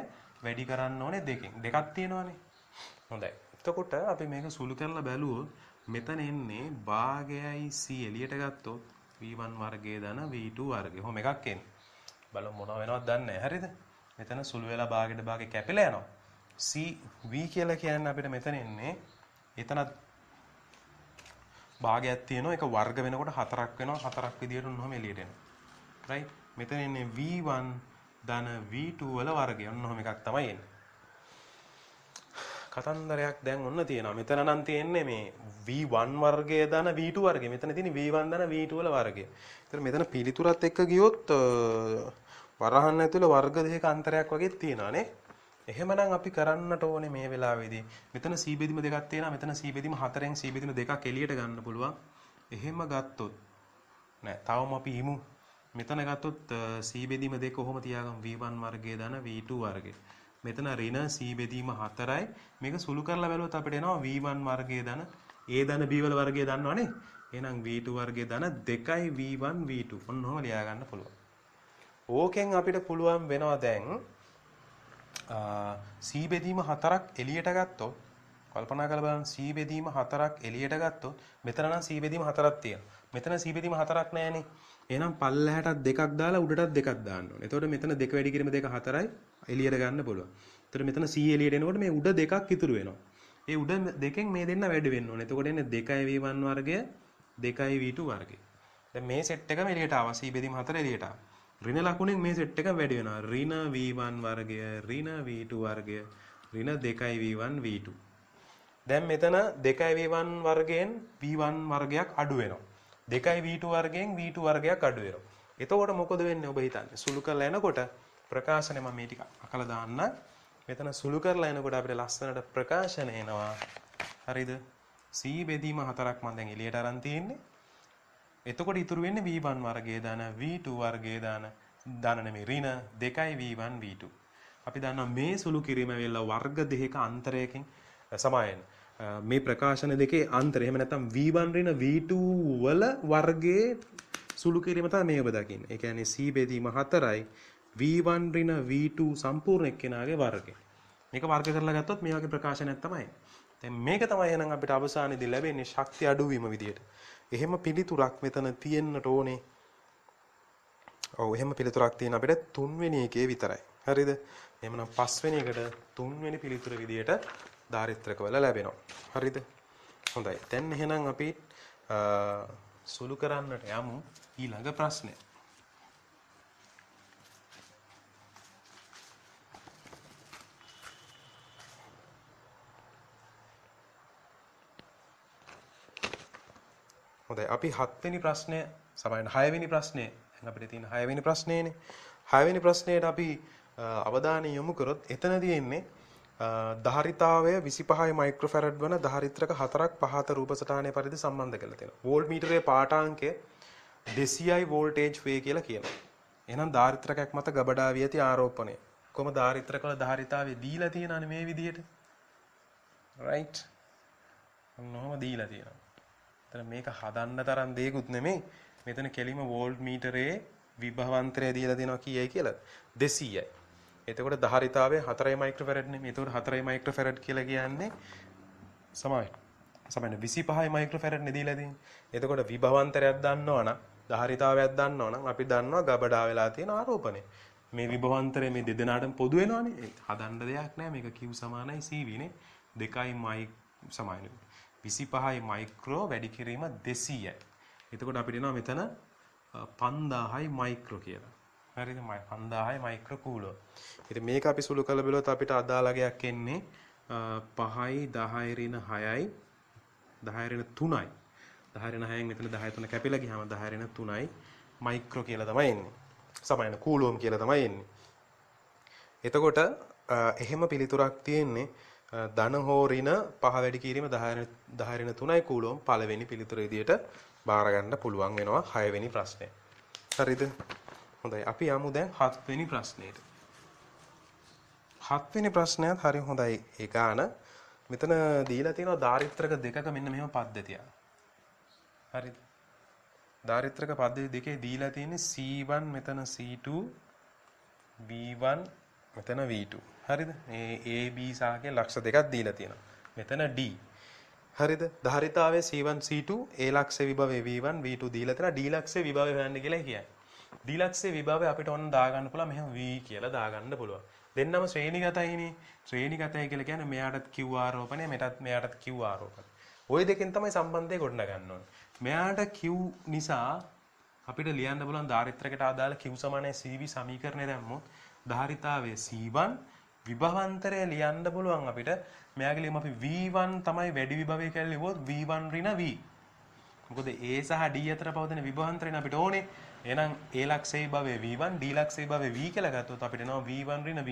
වැඩි කරන්න ඕනේ දෙකෙන්. දෙකක් තියෙනවානේ. හොඳයි. එතකොට අපි මේක සුළු කරලා බැලුවොත් මෙතන එන්නේ භාගයයි C එළියට ගත්තොත් V1 වර්ගය ධන V2 වර්ගය. කොහොම එකක් එන්නේ. බලමු මොනව වෙනවද දන්නේ නැහැ. හරිද? මෙතන සුළු වෙලා භාගයට භාගේ කැපිලා යනවා. C V කියලා කියන්නේ අපිට මෙතන එන්නේ එතනත් භාගයක් තියෙනවා. ඒක වර්ග වෙනකොට 4ක් වෙනවා. 4ක් විදියට උනොම එළියට එනවා. right? මෙතන එන්නේ V1 ධන V2 වල වර්ගය. ඔන්නෝම එකක් තමයි එන්නේ. කතන්දරයක් දැන් ඔන්න තියෙනවා. මෙතන නම් තියෙන්නේ මේ V1 වර්ගය ධන V2 වර්ගය. මෙතන තියෙන්නේ V1 ධන V2 වල වර්ගය. ඒතර මෙතන පිළිතුරත් එක්ක ගියොත් වරහන් ඇතුළේ වර්ග දෙකක අන්තරයක් වගේ තියෙනවා නේ. එහෙමනම් අපි කරන්නට ඕනේ මේ වෙලාවේදී. මෙතන C බෙදීම දෙකක් තියෙනවා. මෙතන C බෙදීම 4න් C බෙදීම දෙකක් එළියට ගන්න පුළුවන්. එහෙම ගත්තොත් නෑ. තවම අපි හිමු. මෙතන ගත්තොත් C බෙදීම දෙක කොහොම තියාගමු V1 වර්ගය ධන V2 වර්ගය. මෙතන ඍණ C බෙදීම 4යි. මේක සුළු කරලා බැලුවොත් අපිට එනවා V1 වර්ගය ධන A ධන B වල වර්ගය දන්නවනේ. එහෙනම් V2 වර්ගය ධන 2යි V1 V2. ඔන්න ඔහම ලියා ගන්න පුළුවන්. ඕකෙන් අපිට පුළුවන් වෙනවා දැන් C බෙදීම 4ක් එළියට ගත්තොත් කල්පනා කරලා බලන්න C බෙදීම 4ක් එළියට ගත්තොත් මෙතන නම් C බෙදීම 4ක් තියෙනවා. මෙතන C බෙදීම 4ක් නැහැනේ. එහෙනම් පල්ලෙහාටත් දෙකක් දාලා උඩටත් දෙකක් දාන්න ඕනේ. එතකොට මෙතන දෙක වැඩි කිරීම දෙක 4යි එළියට ගන්න පුළුවන්. එතකොට මෙතන C එළියට එනකොට මේ උඩ දෙකක් ඉතුරු වෙනවා. ඒ උඩ දෙකෙන් මේ දෙන්න වැඩි වෙන්න ඕනේ. එතකොට එන්නේ 2යි V1 වර්ගය 2යි V2 වර්ගය. දැන් මේ සෙට් එකම එළියට ආවා. C බෙදීම 4 එළියට ආවා. ඍණ ලකුණෙන් මේ සෙට් එක වැඩි වෙනවා. ඍණ V1 වර්ගය ඍණ V2 වර්ගය ඍණ 2යි V1 V2. දැන් මෙතන 2යි V1 වර්ගයෙන් V1 වර්ගයක් අඩු වෙනවා. 2යි V2 වර්ගයෙන් V2 වර්ගයක් අඩු වෙනවා. එතකොට මොකද වෙන්නේ ඔබ හිතන්නේ? සුළු කරලා එනකොට ප්‍රකාශනය මම මේ ටික අකලා දාන්න. මෙතන සුළු කරලා එනකොට අපිට ලස්සනට ප්‍රකාශන එනවා. හරිද? C බෙදීම 4ක් මම දැන් එළියට අරන් තියෙන්නේ. එතකොට ඉතුරු වෙන්නේ V1 වර්ගය දාන V2 වර්ගය දාන නෙමෙයි ඍණ 2යි V1 V2. අපි දන්නවා මේ සුළු කිරීම වෙලා වර්ග දෙකක අන්තරයකින් සමායන. මේ ප්‍රකාශන දෙකේ අන්තරය. එහෙම නැත්නම් V1 ඍණ V2 වල වර්ගයේ සුළු කිරීම තමයි මේ ඔබ දකින්නේ. ඒ කියන්නේ C බෙදීම 4යි V1 ඍණ V2 සම්පූර්ණ එක්කෙනාගේ වර්ගය. මේක වර්ග කරලා ගත්තොත් මේ වගේ ප්‍රකාශනයක් තමයි. දැන් මේක තමයි එහෙනම් අපිට අවසානයේදී ලැබෙන්නේ ශක්තිය අඩුවීම විදියට. එහෙම පිළිතුරක් මෙතන තියෙන්නට ඕනේ. ඔව් එහෙම පිළිතුරක් තියෙන අපිට 3 වෙනි එකේ විතරයි. හරිද? එහෙමනම් 5 වෙනි එකට 3 වෙනි පිළිතුර විදියට ධාරිත්‍රකවල ලැබෙනවා. හරිද? හොඳයි. දැන් එහෙනම් අපි සුළු කරන්නට යමු ඊළඟ ප්‍රශ්නය. හොඳයි අපි 7 වෙනි ප්‍රශ්නය සමහරවිට 6 වෙනි ප්‍රශ්නය දැන් අපිට තියෙන 6 වෙනි ප්‍රශ්නේනේ 6 වෙනි ප්‍රශ්නයට අපි අවධානය යොමු කරොත් එතනදී එන්නේ ධාරිතාවය 25 මයික්‍රෝෆැරඩ් වන ධාරිත්‍රක 4ක් පහත රූප සටහනේ පරිදි සම්බන්ධ කරලා තියෙනවා. වෝල්ට් මීටරයේ පාඨාංකය 200යි වෝල්ටේජ් වේ කියලා කියනවා. එහෙනම් ධාරිත්‍රකයක් මත ගබඩා වී ඇති ආරෝපණය. කොහොම ධාරිත්‍රකවල ධාරිතාවය දීලා තියෙනවනේ මේ විදිහට. right? මොනවම දීලා තියෙනවා. එතන මේක හදන්න තරම් දෙයක්ුත් නෙමෙයි. මෙතන කෙලිම වෝල්ට් මීටරයේ විභවාන්තරය දීලා දෙනවා කීයයි කියලා 200යි. එතකොට ධාරිතාවය 4 මයික්‍රෝෆැරඩ් නේ. එතකොට 4 මයික්‍රෝෆැරඩ් කියලා කියන්නේ සමාන 25 මයික්‍රෝෆැරඩ් නේ දීලා තියෙන්නේ. එතකොට විභවාන්තරයක් දන්නවනම් ධාරිතාවයක් දන්නවනම් අපි දන්නවා ගබඩා වෙලා තියෙන ආරෝපණය. මේ විභවාන්තරය මේ දෙදෙනාටම පොදු වෙනවනේ. හදන්න දෙයක් නැහැ. මේක Q සමානයි CV නේ. 2යි මයි සමානයි. 25යි මයික්‍රෝ වැඩි කිරීම 200යි. එතකොට අපිට එනවා මෙතන 5000යි මයික්‍රෝ කියලා. හරිද? 5000යි මයික්‍රෝ කූලෝ. ඉතින් මේක අපි සුළු කළ බලුවොත් අපිට අදාළගයක් එන්නේ 5යි 10යි ඍණ 6යි 10යි ඍණ 3යි. 10යි ඍණ 6න් මෙතන 10යි 3 කැපිලා ගියාම 10යි ඍණ 3යි මයික්‍රෝ කියලා තමයි එන්නේ. සමාන කූලෝම් කියලා තමයි එන්නේ. එතකොට එහෙම පිළිතුරක් තියෙන්නේ ධන හෝ ඍණ 5 වැඩි කිරීම 10 ඍණ 3යි කූලෝම් පළවෙනි පිළිතුර විදියට බාර ගන්න පුළුවන් වෙනවා 6 වෙනි ප්‍රශ්නය. හරිද? හොඳයි. අපි යමු දැන් 7 වෙනි ප්‍රශ්නෙට. 7 වෙනි ප්‍රශ්නයත් හරි හොඳයි. ඒ ගාන මෙතන දීලා තියෙනවා දාරිත්‍රක දෙකක මෙන්න මෙහෙම පද්ධතියක්. හරිද? දාරිත්‍රක පද්ධති දෙකේ දීලා තියෙන්නේ C1 මෙතන C2 B1 මෙතන V2. හරිද? මේ A B සාකේ ලක්ෂ දෙකක් දීලා තියෙනවා. මෙතන D. හරිද? ධාරිතාවයේ C1 C2 A ලක්ෂයේ විභවයේ V1 V2 දීලා තියෙනවා. D ලක්ෂයේ විභවය හොයන්න කියලා කියන්නේ. D ලක්ෂයේ විභවය අපිට ඕන දාගන්න පුළුවන් මෙහෙම V කියලා දාගන්න පුළුවන්. දෙන්නම ශ්‍රේණිගතයිනේ. ශ්‍රේණිගතයි කියලා කියන්නේ මෙයාටත් Q ආරෝපණය මෙයාටත් Q ආරෝපණය. ওই දෙකෙන් තමයි සම්බන්ධය ගොඩනගන්න ඕනේ. මෙයාට Q නිසා අපිට ලියන්න පුළුවන් ධාරිත්‍රයකට අදාළ Q සමානයි CV සමීකරණය දැම්මොත් ධාරිතාවයේ C1 විභවාන්තරය ලියන්න පුළුවන් අපිට. මෙයාගේ ලියමු අපි V1 තමයි වැඩි විභවය කියලා ලිව්වොත් V1 ඍණ V. මොකද A සහ D අතර පවතින විභවාන්තරයනේ අපිට ඕනේ. එහෙනම් A ලක්ෂයේ විභවය V1 D ලක්ෂයේ විභවය V කියලා ගත්තොත් අපිට එනවා V1 ඍණ V.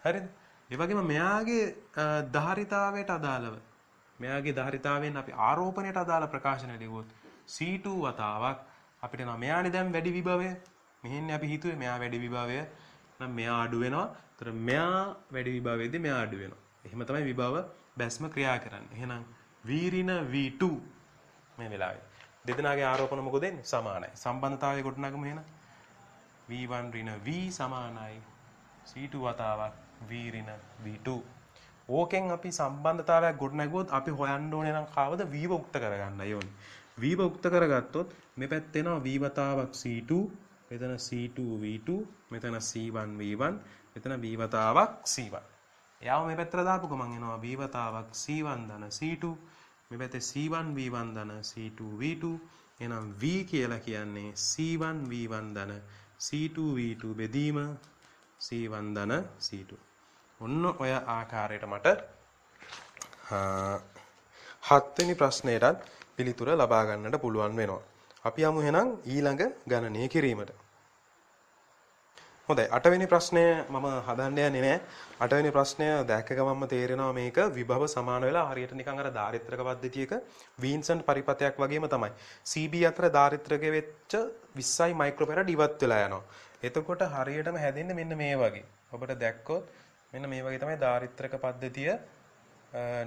හරිද? ඒ වගේම මෙයාගේ ධාරිතාවයට අදාළව මෙයාගේ ධාරිතාවයෙන් අපි ආරෝපණයට අදාළ ප්‍රකාශන ලියුවොත් C2 වතාවක් අපිට එනවා මෙයානේ දැන් වැඩි විභවය. මෙහෙන්නේ අපි හිතුවේ මෙයා වැඩි විභවය. නම් මෙයා අඩු වෙනවා. ඒතර මෙයා වැඩි විභවයේදී මෙයා අඩු වෙනවා. එහෙම තමයි විභව බැස්ම ක්‍රියා කරන්නේ. එහෙනම් V ඍණ V2 මේ වෙලාවේ දෙදෙනාගේ ආරෝපණ මොකද වෙන්නේ? සමානයි. සම්බන්ධතාවය ගොඩනගමු එහෙනම්. V1 ඍණ V සමානයි C2 වතාවක් V ඍණ V2. ඕකෙන් අපි සම්බන්ධතාවයක් ගොඩනගුවොත් අපි හොයන්න ඕනේ නම් කාවද V උක්ත කරගන්නයි ඕනේ. V උක්ත කරගත්තොත් මේ පැත්තේ එනවා V වතාවක් C2, මෙතන C2 V2, මෙතන C1 V1, මෙතන V වතාවක් C1. එයාව මේ පැත්තට දාපු ගමන් එනවා V වතාවක් C1 ධන C2, මේ පැත්තේ C1 V1 ධන C2 V2. එහෙනම් V කියලා කියන්නේ C1 V1 ධන C2 V2 බෙදීම C1 ධන C2. ඔන්න ඔය ආකාරයට මට 7 වෙනි ප්‍රශ්නයටත් පිළිතුර ලබා ගන්නට පුළුවන් වෙනවා. අපි යමු එහෙනම් ඊළඟ ගණනය කිරීමට. හොඳයි 8 වෙනි ප්‍රශ්නය මම හදන්න යන්නේ නැහැ. 8 වෙනි ප්‍රශ්නය දැක්ක ගමන්ම තේරෙනවා මේක විභව සමාන වෙලා හරියට නිකන් අර දාරිත්‍රක පද්ධතියක වීන්සන් පරිපථයක් වගේම තමයි. CB අතර දාරිත්‍රක වෙච්ච 20යි මයික්‍රෝෆැරඩ් ඉවත් වෙලා යනවා. එතකොට හරියටම හැදෙන්නේ මෙන්න මේ වගේ. ඔබට දැක්කොත් මෙන්න මේ වගේ තමයි දාරිත්‍රක පද්ධතිය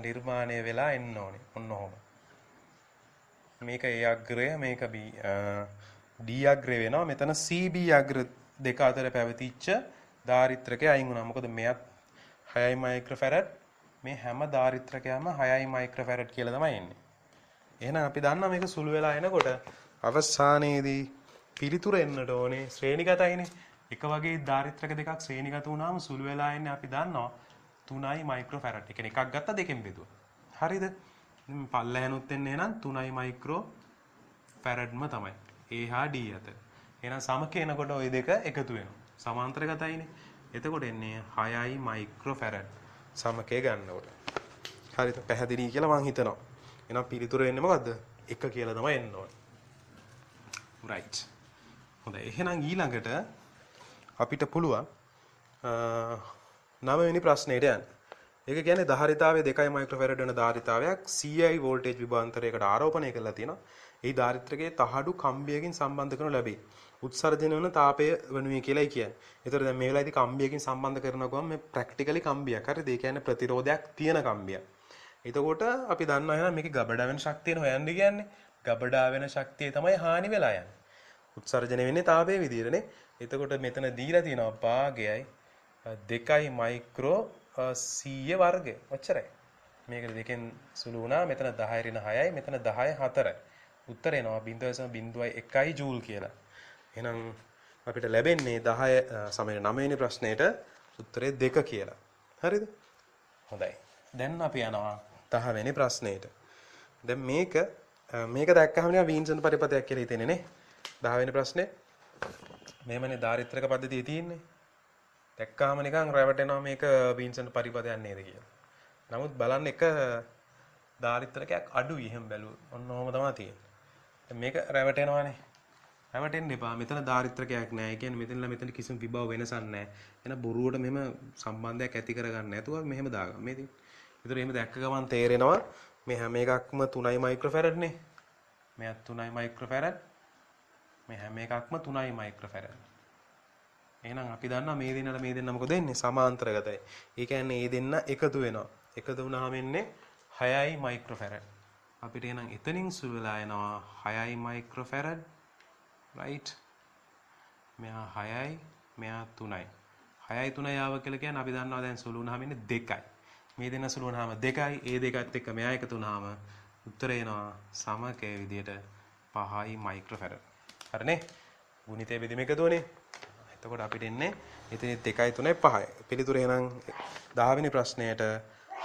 නිර්මාණය වෙලා එන්න ඕනේ. ඔන්න ඔහොම. මේක A අග්‍රය මේක B D අග්‍රය වෙනවා. මෙතන CB අග්‍ර දෙක අතර පැවතිච්ච දාරිත්‍රකය අයින් වුණා. මොකද මෙයත් 6යි මයික්‍රෝෆැරඩ් මේ හැම දාරිත්‍රකයක්ම 6යි මයික්‍රෝෆැරඩ් කියලා තමයි එන්නේ. එහෙනම් අපි දන්නවා මේක සුළු වෙලා එනකොට අවසානයේදී පිළිතුර එන්නට ඕනේ ශ්‍රේණිගතයිනේ. එක වගේ දාරිත්‍රක දෙකක් ශ්‍රේණිගත වුණාම සුළු වෙලා එන්නේ අපි දන්නවා 3යි මයික්‍රෝෆැරඩ්. ඒ කියන්නේ එකක් ගත්තා දෙකෙන් බෙදුවා. හරිද? පල්ලහැනුත් එන්නේ එහෙනම් 3යි මයික්‍රෝෆැරඩ්ම තමයි. A හා D අතර. එහෙනම් සම කියනකොට ওই දෙක එකතු වෙනවා. සමාන්තරගතයිනේ. එතකොට එන්නේ 6යි මයික්‍රෝෆැරඩ් සමකේ ගන්නකොට. හරිද? පැහැදිලි කියලා මම හිතනවා. එහෙනම් පිළිතුර එන්නේ මොකද්ද? 1 කියලා තමයි එන්න ඕනේ. right. හොඳයි. එහෙනම් ඊළඟට අපිට පුළුවන් 9 වෙනි ප්‍රශ්නෙට යන්න. ඒක කියන්නේ ධාරිතාවයේ 2 මයික්‍රෝෆැරඩ් වෙන ධාරිතාවයක් CI වෝල්ටේජ් විභවාන්තරයකට ආරෝපණය කරලා තියෙනවා. ඒ ධාරිත්‍රකයේ තහඩු කම්බියකින් සම්බන්ධ කරනු ලැබේ. උත්සර්ජනය වන තාපය වෙනුවේ කියලායි කියන්නේ. ඒතර දැන් මේ වෙලාවේදී කම්බියකින් සම්බන්ධ කරනවා ගමන් මේ ප්‍රැක්ටිකලි කම්බියක්. හරිද? ඒ කියන්නේ ප්‍රතිරෝධයක් තියෙන කම්බියක්. එතකොට අපි දන්නවා එහෙනම් මේකේ ගබඩා වෙන ශක්තියන හොයන්න කියන්නේ. ගබඩා වෙන ශක්තිය තමයි හානි වෙලා යන්නේ. උත්සර්ජනය වෙන්නේ තාපයේ විදිහටනේ. එතකොට මෙතන දීලා තියෙනවා භාගයයි 2යි මයික්‍රෝ 100 වර්ගය. ඔච්චරයි. මේක දෙකෙන් සුළු වුණා. මෙතන 10 ඍණ 6යි මෙතන 10 4යි. උත්තර එනවා 0.01 ජූල් කියලා. එහෙනම් අපිට ලැබෙන්නේ 9 වෙනි ප්‍රශ්නෙට උත්තරේ 2 කියලා. හරිද? හොඳයි. දැන් අපි යනවා 10 වෙනි ප්‍රශ්නෙට. දැන් මේක දැක්කහම නිකන් වීන්සන් පරිපතයක් කියලා හිතෙන්නේ නේ. 10 වෙනි ප්‍රශ්නේ. මෙහෙමනේ ධාරිත්‍රක පද්ධතිය තියෙන්නේ. දැක්කහම නිකන් රැවටෙනවා මේක වීන්සන් පරිපතයක් නේද කියලා. නමුත් බලන්න එක ධාරිත්‍රකයක් අඩුයි එහෙම බැලුවොත්. ඔන්න ඔහොම තමයි තියෙන්නේ. මේක රැවටෙනවානේ. රැවටෙන්න එපා. මෙතන ධාරිත්‍රකයක් නෑ. ඒ කියන්නේ මෙතන කිසිම විභව වෙනසක් නෑ. එහෙනම් බොරුවට මෙහෙම සම්බන්ධයක් ඇති කරගන්න නැතුව මෙහෙම දාගන්න. මේ තියෙන්නේ. ඒතර එහෙම දැක්ක ගමන් තේරෙනවා මේ හැම එකක්ම 3 මයික්‍රෝෆැරඩ් නේ. මෙයත් 3 මයික්‍රෝෆැරඩ්. මේ හැම එකක්ම 3 මයික්‍රෝෆැරඩ්. එහෙනම් අපි දන්නවා මේ දෙන්න මොකද වෙන්නේ? සමාන්තරගතයි. ඒ කියන්නේ මේ දෙන්න එකතු වෙනවා. එකතු වුණාම එන්නේ 6 මයික්‍රෝෆැරඩ්. අපිට එහෙනම් එතනින් සුළු වෙලා එනවා 6 මයික්‍රෝෆැරඩ්. right. මෙයා 6යි, මෙයා 3යි. 6යි 3යි ආව කියලා කියන්නේ අපි දන්නවා දැන් සුළු වුණාම ඉන්නේ 2යි. මේ දෙන්න සුළු වුණාම 2යි. ඒ දෙකත් එක්ක මෙයා එකතු වුණාම උත්තරේ එනවා සමකයේ විදියට 5යි මයික්‍රෝෆැරඩ්. හරිනේ? ගුණිතයේ බෙදීම එකතුවනේ. එතකොට අපිට එන්නේ එතන 2යි 3යි 5යි. පිළිතුර එහෙනම් 10 වෙනි ප්‍රශ්නයට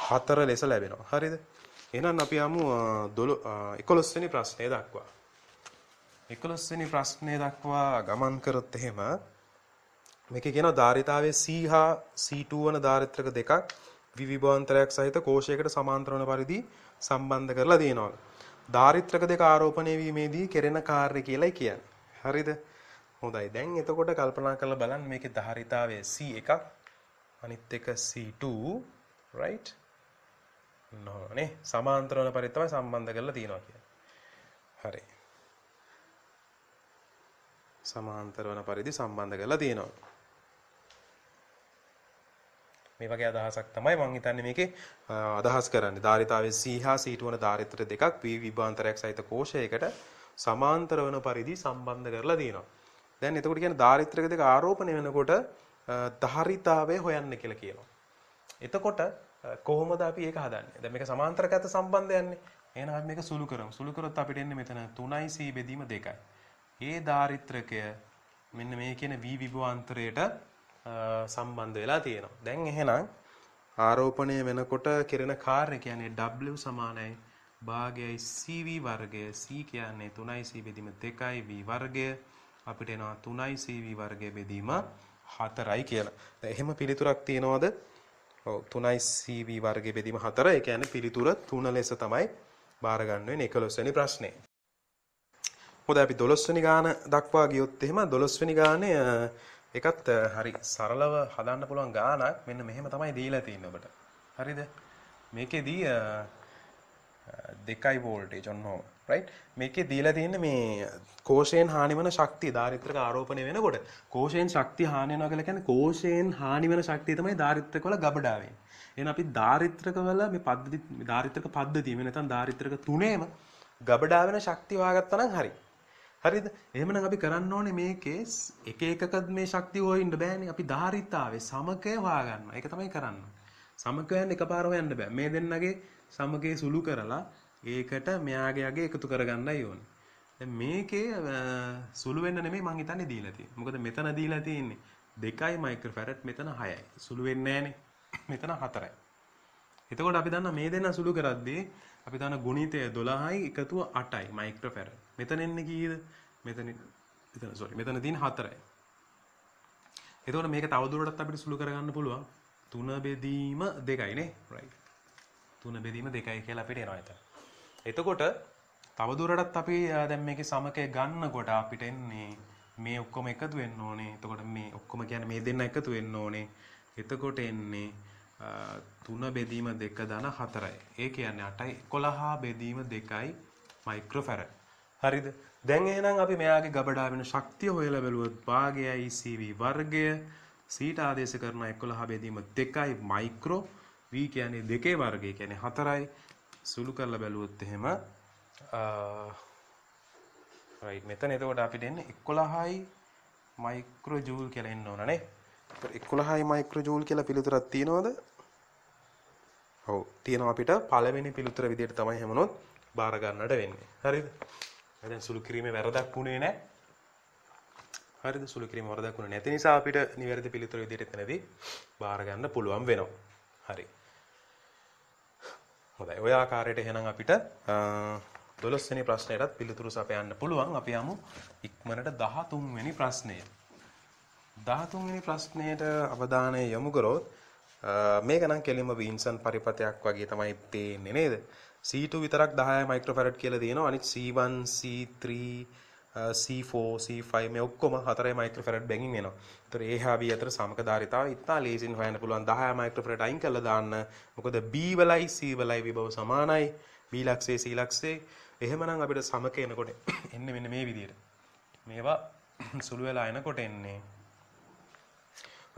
4 ලෙස ලැබෙනවා. හරිද? එහෙනම් අපි යමු 11 වෙනි ප්‍රශ්නය දක්වා. 11 වෙනි ප්‍රශ්නය දක්වා ගමන් කරොත් එහෙම මේකේ කියනවා ධාරිතාවයේ C හා C2 වන ධාරිත්‍රක දෙකක් විවිභවාන්තරයක් සහිත කෝෂයකට සමාන්තර වන පරිදි සම්බන්ධ කරලා දෙනවා. ධාරිත්‍රක දෙක ආරෝපණය වීමේදී කෙරෙන කාර්ය කියලායි කියන්නේ. හරිද? හොඳයි. දැන් එතකොට කල්පනා කරලා බලන්න මේකේ ධාරිතාවයේ C1 අනිත් එක C2 right? නෝනේ සමාන්තර වන පරිදි තමයි සම්බන්ධ කරලා තියනවා කියන්නේ. හරි. සමාන්තර වන පරිදි සම්බන්ධ කරලා තියෙනවා. මේ වගේ අදහසක් තමයි මම හිතන්නේ මේකේ අදහස් කරන්නේ. ධාරිතාවයේ C හා C2 වන ධාරිත්‍ර දෙකක් විභවාන්තරයක් සහිත කෝෂයකට සමාන්තර වන පරිදි සම්බන්ධ කරලා තියෙනවා. දැන් එතකොට කියන්නේ ධාරිත්‍රක දෙක ආරෝපණය වෙනකොට ධාරිතාවය හොයන්න කියලා කියනවා. එතකොට කොහොමද අපි ඒක හදන්නේ? දැන් මේක සමාන්තරගත සම්බන්ධයන්නේ. එහෙනම් අපි මේක සුළු කරමු. සුළු කරොත් අපිට එන්නේ මෙතන 3යි C බෙදීම 2යි. ඒ ධාරිත්‍රකය මෙන්න මේ කියන V විභවාන්තරයට සම්බන්ධ වෙලා තියෙනවා. දැන් එහෙනම් ආරෝපණය වෙනකොට කෙරෙන කාර්ය කියන්නේ W සමානයි භාගයයි CV වර්ගය. C කියන්නේ 3යි C බෙදීම 2යි V වර්ගය. අපිට එනවා 3යි CV වර්ගය බෙදීම 4යි කියලා. දැන් එහෙම පිළිතුරක් තියනවද? ඔව් 3යි CV වර්ගය බෙදීම 4. ඒ කියන්නේ පිළිතුර 3 ලෙස තමයි බාර ගන්න වෙන්නේ 11 වෙනි ප්‍රශ්නේ. හොඳයි අපි 12 වෙනි ගාන දක්වා ගියොත් එහෙම 12 වෙනි ගානේ එකත් හරි සරලව හදන්න පුළුවන් ගානක්. මෙන්න මෙහෙම තමයි දීලා තියෙන්නේ ඔබට. හරිද? මේකෙදී 2යි වෝල්ටේජ් ඔන්නෝම right. මේකේ දීලා තියෙන්නේ මේ කෝෂයෙන් හානි වන ශක්තිය ධාරිත්‍රක ආරෝපණය වෙනකොට කෝෂයෙන් ශක්තිය හානි වෙනවා කියලා කියන්නේ කෝෂයෙන් හානි වෙන ශක්තිය තමයි ධාරිත්‍රක වල ගබඩා වෙන්නේ. එහෙනම් අපි ධාරිත්‍රක වල මේ පද්ධති ධාරිත්‍රක පද්ධතිය මේ නැත්නම් ධාරිත්‍රක තුනේම ගබඩා වෙන ශක්තිය හොයාගත්තා නම් හරි. හරිද? එහෙමනම් අපි කරන්න ඕනේ මේකේ එක එකක මේ ශක්තිය හොයන්න බෑනේ. අපි ධාරිතාවේ සමකය හොයාගන්නවා. ඒක තමයි කරන්න. සමකයන් එකපාර හොයන්න බෑ. මේ දෙන්නගේ සමකය සුළු කරලා ඒකට මෙයාගේ යගේ එකතු කරගන්නයි ඕනේ. දැන් මේකේ සුළු වෙන්න නෙමෙයි මං හිතන්නේ දීලා තියෙන්නේ. මොකද මෙතන දීලා තියෙන්නේ 2යි මයික්‍රෝෆැරඩ් මෙතන 6යි. සුළු වෙන්නේ නැහනේ. මෙතන 4යි. එතකොට අපි දන්නා මේ දෙන්න සුළු කරද්දී අපි දන්න ගුණිතය 12යි එකතුව 8යි මයික්‍රෝෆැරඩ්. මෙතන එන්නේ කීයද? මෙතන තියෙන 4යි. එතකොට මේක තවදුරටත් අපිට සුළු කරගන්න පුළුවන්. 3 බෙදීම 2යි නේ. right. 3 බෙදීම 2යි කියලා අපිට එනවා එතන. එතකොට තවදුරටත් අපි දැන් මේකේ සමකය ගන්නකොට අපිට එන්නේ මේ ඔක්කොම එකතු වෙන්න ඕනේ. එතකොට මේ ඔක්කොම කියන්නේ මේ දෙන්න එකතු වෙන්න ඕනේ. එතකොට එන්නේ 3 බෙදීම 2 ධන 4යි. ඒ කියන්නේ 8යි 11 බෙදීම 2යි මයික්‍රෝෆැරඩ්. හරිද? දැන් එහෙනම් අපි මෙයාගේ ගබඩා වෙන ශක්තිය හොයලා බලුවොත් භාගයයි CV වර්ගය C ආදේශ කරන 11 බෙදීම 2යි මයික්‍රෝ V කියන්නේ 2 වර්ගය කියන්නේ 4යි සුළු කරලා බැලුවොත් එහෙම right මෙතන එතකොට අපිට එන්නේ 11යි මයික්‍රෝ ජූල් කියලා එන්න ඕන නේ. 11යි මයික්‍රෝ ජූල් කියලා පිළිතුරක් තියෙනවද? ඔව් තියෙනවා. අපිට පළවෙනි පිළිතුර විදිහට තමයි හැමනොත් බාර ගන්නට වෙන්නේ. හරිද? දැන් සුළු කිරීමේ වැරදක් වුණේ නැහැ. හරිද? සුළු කිරීමේ වරදක් වුණේ නැති නිසා අපිට නිවැරදි පිළිතුර විදිහට එතනදී බාර ගන්න පුළුවන් වෙනවා. හරි. හොඳයි. ඔය ආකාරයට එහෙනම් අපිට 12 වෙනි ප්‍රශ්නයටත් පිළිතුරු සපයන්න පුළුවන්. අපි යමු ඉක්මනට 13 වෙනි ප්‍රශ්නයට. 13 වෙනි ප්‍රශ්නයට අවධානය යොමු කරොත් මේක නම් කෙලින්ම වින්සන් පරිපතයක් වගේ තමයි තේන්නේ නේද? C2 විතරක් 10 මයික්‍රෝෆැරඩ් කියලා තියෙනවා. අනිත් C1, C3, C4, C5 මේ ඔක්කොම 4 මයික්‍රෝෆැරඩ් බැගින් එනවා. ඒතර A හා B අතර සමක ධාරිතාව ඉතා ලේසියෙන් හොයන්න පුළුවන්. 10 මයික්‍රෝෆැරඩ් අයින් කරලා දාන්න. මොකද B වලයි C වලයි විභව සමානයි. B ලක්ෂයේ C ලක්ෂයේ. එහෙමනම් අපිට සමක එනකොට එන්නේ මෙන්න මේ විදිහට. මේවා සුළු වෙලා එනකොට එන්නේ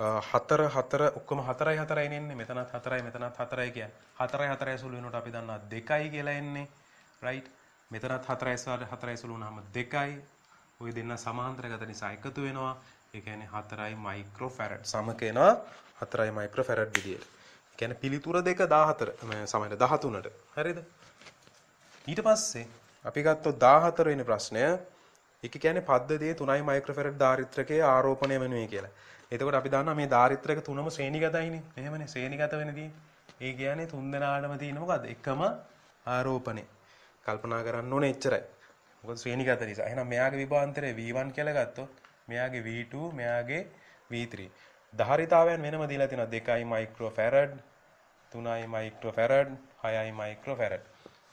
4 4 ඔක්කොම 4යි 4යි නෙන්නේ. මෙතනත් 4යි මෙතනත් 4යි කියන්නේ. 4යි 4යි සුළු වෙනකොට අපි දන්නවා 2යි කියලා එන්නේ. right? මෙතනත් 4යි 4යි සුළු වුණාම 2යි. ওই දෙන්න සමාන්තරගත නිසා එකතු වෙනවා. ඒ කියන්නේ 4යි මයික්‍රෝෆැරඩ්. සමක එනවා 4යි මයික්‍රෝෆැරඩ් විදියට. ඒ කියන්නේ පිළිතුර දෙක 14 සමහර 13ට. හරිද? ඊට පස්සේ අපි ගත්තොත් 14 වෙනි ප්‍රශ්නය. ඒක කියන්නේ පද්ධතියේ 3යි මයික්‍රෝෆැරඩ් ධාරිත්‍රකයේ ආරෝපණය වෙනුයි කියලා. එතකොට අපි දන්නවා මේ ධාරිත්‍රක තුනම ශ්‍රේණිගතයිනේ. එහෙමනේ ශ්‍රේණිගත වෙනදී. ඒ කියන්නේ තුන් දෙනාටම තියෙන මොකද්ද? එකම ආරෝපණය. කල්පනා කරන්න ඕනේ එච්චරයි. මොකද ශ්‍රේණිගත නිසා. එහෙනම් මෙයාගේ විභවාන්තරය V1 කියලා ගත්තොත් මෙයාගේ V2, මෙයාගේ V3. ධාරිතාවයන් වෙනම දීලා තියෙනවා 2යි මයික්‍රෝෆැරඩ්, 3යි මයික්‍රෝෆැරඩ්, 6යි මයික්‍රෝෆැරඩ්.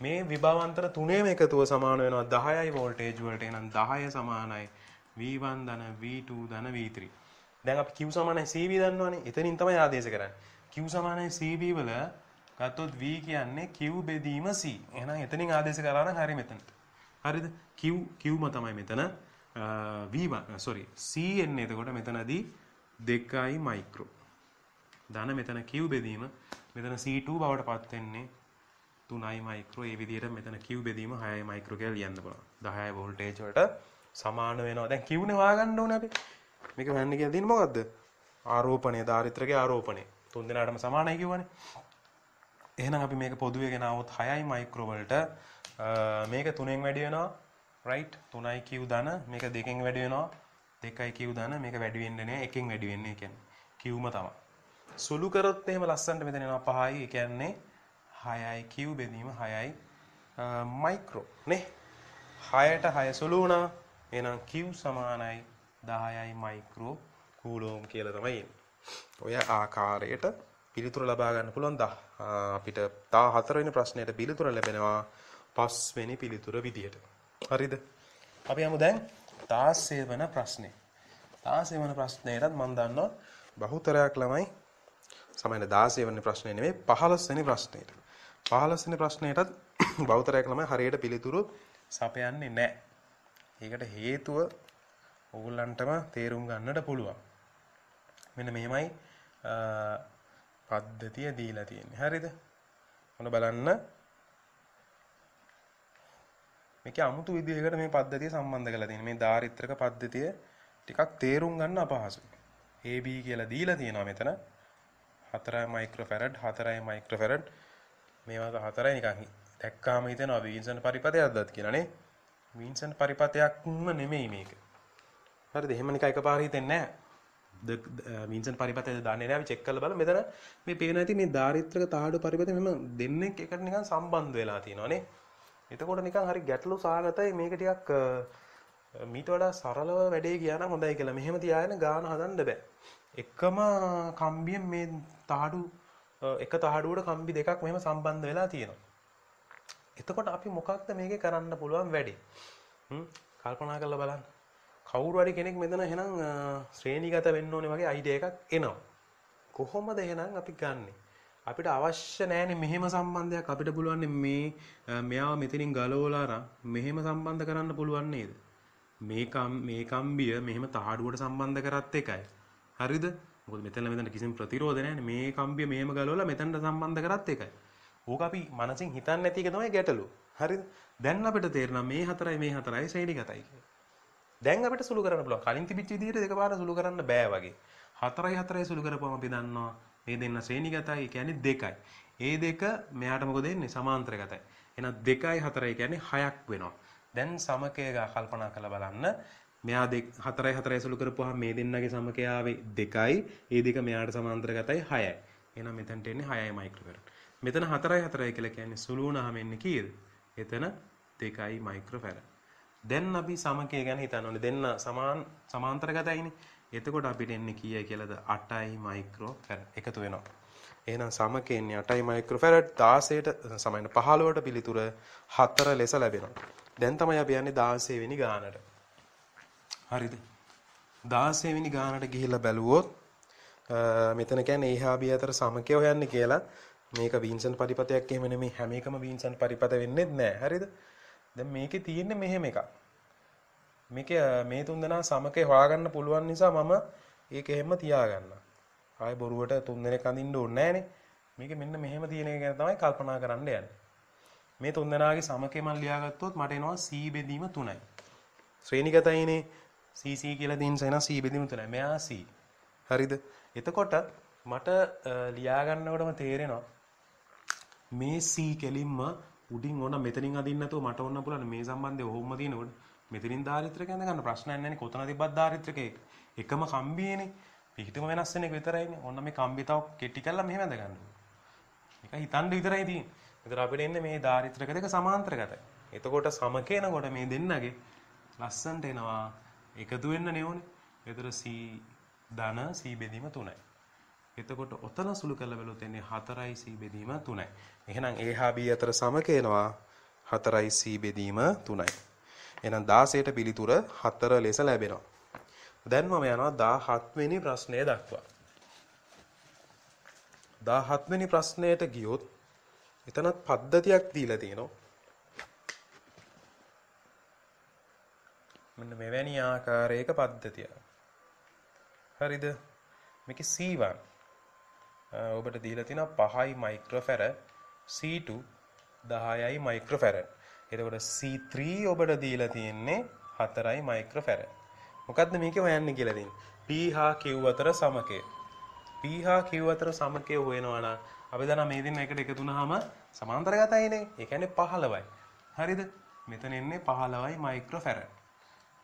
මේ විභවාන්තර තුනේම එකතුව සමාන වෙනවා 10යි වෝල්ටේජ් වලට. එහෙනම් 10 සමානයි V1 ධන V2 ධන V3. දැන් අපි Q සමානයි CV දන්නවනේ. එතනින් තමයි ආදේශ කරන්නේ. Q සමානයි CV වල ගත්තොත් V කියන්නේ Q බෙදීම C. එහෙනම් එතනින් ආදේශ කරා නම් හරිය මෙතනට. හරිද? Qම තමයි මෙතන V1 sorry C එන්නේ එතකොට මෙතනදී 2යි මයික්‍රෝ. ධන මෙතන Q බෙදීම මෙතන C2 බවට පත් වෙන්නේ 3යි මයික්‍රෝ. ඒ විදිහට මෙතන Q බෙදීම 6යි මයික්‍රෝ කියලා ලියන්න පුළුවන්. 10යි වෝල්ටේජ් වලට සමාන වෙනවා. දැන් Q නේ හොයාගන්න ඕනේ අපි. මේක වෙන්නේ කියලා තියෙන්නේ මොකද්ද? ආරෝපණය, ධාරිත්‍රකයේ ආරෝපණය. තුන් දෙනාටම සමානයි කියවනේ. එහෙනම් අපි මේක පොදුවේ ගෙනාවොත් 6යි මයික්‍රෝ වලට මේක 3ෙන් වැඩි වෙනවා. right? 3යි Q ධන මේක 2කින් වැඩි වෙනවා. 2යි Q ධන මේක වැඩි වෙන්නේ නැහැ. 1කින් වැඩි වෙන්නේ. ඒ කියන්නේ Qම තමයි. සුළු කරොත් එහෙම ලස්සනට මෙතන එනවා 5යි. ඒ කියන්නේ 6යි Q බෙදීම 6යි මයික්‍රෝ නේ. 6ට 6 සුළු වුණා. එහෙනම් Q සමානයි 10යි මයික්‍රෝ කූලෝම් කියලා තමයි එන්නේ. ඔය ආකාරයට පිළිතුර ලබා ගන්න පුළුවන්. අපිට 14 වෙනි ප්‍රශ්නයට පිළිතුර ලැබෙනවා 5 වෙනි පිළිතුර විදියට. හරිද? අපි යමු දැන් 16 වෙනි ප්‍රශ්නේ. 16 වෙනි ප්‍රශ්නයටත් මම දන්නවා බහුතරයක් ළමයි සමහර 16 වෙනි ප්‍රශ්නේ නෙමෙයි 15 වෙනි ප්‍රශ්නයට. 15 වෙනි ප්‍රශ්නයටත් බහුතරයක් ළමයි හරියට පිළිතුරු සපයන්නේ නැහැ. ඒකට හේතුව ඕගොල්ලන්ටම තේරුම් ගන්නට පුළුවන්. මෙන්න මෙහෙමයි පද්ධතිය දීලා තියෙන්නේ. හරිද? මොන බලන්න. මේකේ අමුතු විදිහකට මේ පද්ධතිය සම්බන්ධ කරලා තියෙනවා. මේ ධාරිත්‍රක පද්ධතිය ටිකක් තේරුම් ගන්න අපහසුයි. AB කියලා දීලා තියෙනවා මෙතන. 4 මයික්‍රෝෆැරඩ් 4යි මයික්‍රෝෆැරඩ් මේවා 4යි නිකන් දැක්කාම හිතෙනවා වින්සන් පරිපතයක්ද කියලා නේ. වින්සන් පරිපතයක්ම නෙමෙයි මේක. හරිද? එහෙම නිකන් එකපාර හිතෙන්නේ නැහැ. වින්සන් පරිපතය දන්නේ නැහැ. අපි චෙක් කරලා බලමු. මෙතන මේ පේන ඇති මේ ධාරිත්‍රක තාඩු පරිපතය මෙහෙම දෙන්නෙක් එකට නිකන් සම්බන්ධ වෙලා තියෙනවා නේ. එතකොට නිකන් හරි ගැටලු සහගතයි. මේක ටිකක් මීට වඩා සරලව වැඩේ ගියා නම් හොඳයි කියලා. මෙහෙම තියාගෙන ගාන හදන්න බෑ. එකම කම්බියෙන් මේ තාඩු එක තාඩුවට කම්බි දෙකක් මෙහෙම සම්බන්ධ වෙලා තියෙනවා. එතකොට අපි මොකක්ද මේකේ කරන්න පුළුවන් වැඩේ? කල්පනා කරලා බලන්න. කවුරු හරි කෙනෙක් මෙතන එහෙනම් ශ්‍රේණිගත වෙන්න ඕනේ වගේ අයිඩියා එකක් එනවා. කොහොමද එහෙනම් අපි ගන්නෙ? අපිට අවශ්‍ය නැහැනේ මෙහෙම සම්බන්ධයක්. අපිට පුළුවන් මේ මෙයාව මෙතනින් ගලවලා අරන් මෙහෙම සම්බන්ධ කරන්න පුළුවන් නේද? මේ කම්බිය මෙහෙම තහඩුවට සම්බන්ධ කරත් එකයි. හරිද? මොකද මෙතන කිසිම ප්‍රතිරෝධ නැහැනේ. මේ කම්බිය මෙහෙම ගලවලා මෙතනට සම්බන්ධ කරත් එකයි. ඕක අපි මනසින් හිතන්නේ නැති එක තමයි ගැටලුව. හරිද? දැන් අපිට තේරෙනවා මේ 4යි මේ 4යි ශ්‍රේණිගතයි කියලා. දැන් අපිට සුළු කරන්න පුළුවන්. කලින් තිබිච්ච විදිහට දෙකපාර සුළු කරන්න බෑ වගේ. 4යි 4යි සුළු කරපුවම අපි දන්නවා මේ දෙන්න ශ්‍රේණිගතයි. ඒ කියන්නේ 2යි. ඒ දෙක මෙයාට මොකද වෙන්නේ? සමාන්තරගතයි. එහෙනම් 2යි 4යි කියන්නේ 6ක් වෙනවා. දැන් සමකය කල්පනා කරලා බලන්න. මෙයා 4යි 4යි සුළු කරපුවාම මේ දෙන්නගේ සමකය ආවේ 2යි. ඒ දෙක මෙයාට සමාන්තරගතයි 6යි. එහෙනම් මෙතනට එන්නේ 6යි මයික්‍රෝෆැරඩ්. මෙතන 4යි කියලා කියන්නේ සුළු වුණාම එන්නේ කීයද? එතන 2යි මයික්‍රෝෆැරඩ්. දැන් අපි සමකය ගැන හිතන්න ඕනේ. දෙන්න සමාන්තරගතයිනේ. එතකොට අපිට එන්නේ කීයයි කියලාද? 8යි මයික්‍රෝෆැරඩ් එකතු වෙනවා. එහෙනම් සමකය එන්නේ 8යි මයික්‍රෝෆැරඩ් 16ට සමාන 15ට පිළිතුර 4 ලෙස ලැබෙනවා. දැන් තමයි අපි යන්නේ 16 වෙනි ගානට. හරිද? 16 වෙනි ගානට ගිහිල්ලා බැලුවොත් මෙතන කියන්නේ A හා B අතර සමකය හොයන්නේ කියලා. මේක වින්සන් පරිපතයක් එහෙම නෙමෙයි. හැම එකම වින්සන් පරිපත වෙන්නේ නැහැ. හරිද? දැන් මේකේ තියෙන්නේ මෙහෙම එකක්. මේකේ මේ තුන් දෙනා සමකේ හොයාගන්න පුළුවන් නිසා මම ඒක එහෙම තියාගන්නවා. ආයෙ බොරුවට තුන් දෙනෙක් අඳින්න ඕනේ නැහනේ. මේකේ මෙන්න මෙහෙම තියෙන එක ගැන තමයි කල්පනා කරන්න යන්නේ. මේ තුන් දෙනාගේ සමකේ මම ලියාගත්තොත් මට එනවා C බෙදීම 3යි. ශ්‍රේණිගතයිනේ. CC කියලා දින්ස එනවා C බෙදීම 3යි. මෙයා C. හරිද? එතකොට මට ලියා ගන්නකොටම තේරෙනවා මේ C කෙලින්ම උඩින් ඕන මෙතනින් අදින්න නැතුව මට ඕන පුළුවන් මේ සම්බන්ධය ඔහොම දිනකොට මෙතනින් දාරිත්‍රක ඇඳ ගන්න ප්‍රශ්නයක් නැහැ නේ. කොතන තිබ්බත් දාරිත්‍රකේ එකම කම්බියේනේ. පිටිම වෙනස් වෙන එක විතරයිනේ. ඕන්න මේ කම්බිය තව කෙටි කරලා මෙහෙම ඇඳ ගන්න. මේක හිතන්න විතරයි තියෙන්නේ. ඒතර අපිට එන්නේ මේ දාරිත්‍රක දෙක සමාන්තරගතයි. එතකොට සමකේනකොට මේ දෙන්නගේ ලස්සන්ට එනවා එකතු වෙන්න නෙවනේ. ඒතර C ධන C බෙදීම 3යි. එතකොට ඔතන සුළු කරලා බලුවොත් එන්නේ 4යි C බෙදීම 3යි. එහෙනම් A හා B අතර සමකේනවා 4යි C බෙදීම 3යි. එහෙනම් 16ට පිළිතුර 4 ලෙස ලැබෙනවා. දැන් මම යනවා 17 වෙනි ප්‍රශ්නය දක්වා. 17 වෙනි ප්‍රශ්නයට ගියොත් එතනත් පද්ධතියක් දීලා තියෙනවා. මෙන්න මෙවැනි ආකාරයක පද්ධතියක්. හරිද? මේකේ C1 ඔබට දීලා තියෙනවා 5යි මයික්‍රෝෆැරඩ්, C2 10යි මයික්‍රෝෆැරඩ්. එතකොට C3 ඔබට දීලා තියෙන්නේ 4යි මයික්‍රෝෆැරඩ්. මොකද්ද මේකේ හොයන්නේ කියලා දෙන්නේ? P හා Q අතර සමකය. P හා Q අතර සමකය හොයනවා නම් අපි දන්නා මේ දෙන්න එකට එකතු වුනහම සමාන්තරගතයිනේ. ඒ කියන්නේ 15යි. හරිද? මෙතන එන්නේ 15යි මයික්‍රෝෆැරඩ්.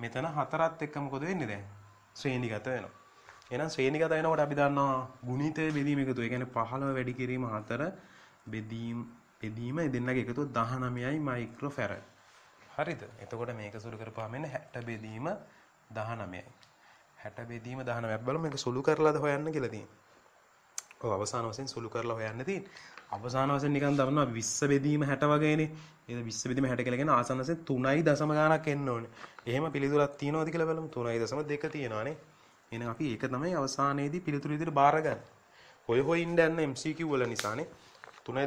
මෙතන 4ත් එක්ක මොකද වෙන්නේ දැන්? ශ්‍රේණිගත වෙනවා. එහෙනම් ශ්‍රේණිගත වෙනකොට අපි දන්නවා ගුණිතය බෙදීම එකතු. ඒ කියන්නේ 15 වැඩි කිරීම 4 බෙදීම දෙන්නගේ එකතුව 19යි මයික්‍රෝෆැරඩ්. හරිද? එතකොට මේක සුළු කරපුවාම එන්නේ 60 බෙදීම 19යි. 60 බෙදීම 19ක් බලමු මේක සුළු කරලාද හොයන්න කියලා තියෙනවා. ඔව් අවසාන වශයෙන් සුළු කරලා හොයන්න තියෙන්නේ. අවසාන වශයෙන් නිකන් දන්නවා 20 බෙදීම 60 වගේනේ. ඒක 20 බෙදීම 60 කියලා කියන ආසන්න වශයෙන් 3යි දශම ගානක් එන්න ඕනේ. එහෙම පිළිතුරක් තියෙනවද කියලා බලමු. 3.2 තියෙනවානේ. එහෙනම් අපි ඒක තමයි අවසානයේදී පිළිතුරු විදිහට බාරගන්නේ. හොය ඉන්න යන MCQ වල නිසානේ 3.2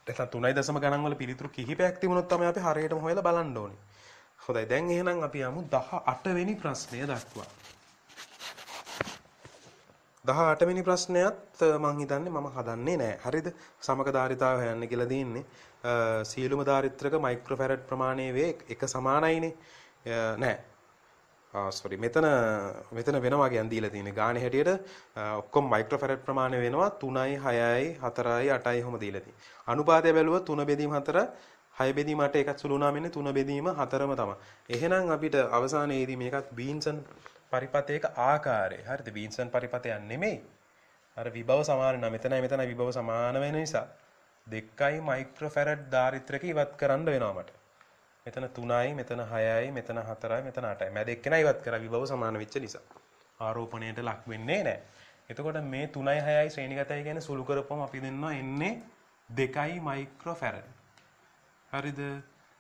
නැත්නම් 3.0 ගණන් වල පිළිතුරු කිහිපයක් තිබුණොත් තමයි අපි හරියටම හොයලා බලන්න ඕනේ. හොඳයි දැන් එහෙනම් අපි යමු 18 වෙනි ප්‍රශ්නය දක්වා. 18 වෙනි ප්‍රශ්නයත් මම හිතන්නේ මම හදන්නේ නැහැ. හරිද? සමක ධාරිතාව හොයන්න කියලා දෙන්නේ. සියලුම ධාරිත්‍රක මයික්‍රෝෆැරඩ් ප්‍රමාණය වේ එක සමානයිනේ. නෑ. sorry මෙතන වෙනවා කියන දීලා තියෙන්නේ. ගානේ හැටියට ඔක්කොම මයික්‍රෝෆැරඩ් ප්‍රමාණය වෙනවා 3යි 6යි 4යි 8යි එහෙම දීලා තියෙන්නේ. අනුපාතය බැලුවොත් 3 බෙදීම 4 6 බෙදීම 8 එකක් සුළු වුණාම එන්නේ 3 බෙදීම 4ම තමයි. එහෙනම් අපිට අවසානයේදී මේකත් බීන්සන් පරිපතයක ආකාරය. හරිද? බීන්සන් පරිපතයක් නෙමෙයි. අර විභව සමාන නම් මෙතනයි විභව සමාන වෙන නිසා 2යි මයික්‍රෝෆැරඩ් ධාරිත්‍රක ඉවත් කරන්න වෙනවා මට. මෙතන 3යි, මෙතන 6යි, මෙතන 4යි, මෙතන 8යි. මැද එක්කෙනා ඉවත් කරා විභව සමාන වෙච්ච නිසා. ආරෝපණයට ලක් වෙන්නේ නැහැ. එතකොට මේ 3යි 6යි ශ්‍රේණිගතයි කියන්නේ සුළු කරපුවම අපි දෙන්නවා එන්නේ 2යි මයික්‍රෝෆැරඩ්. හරිද?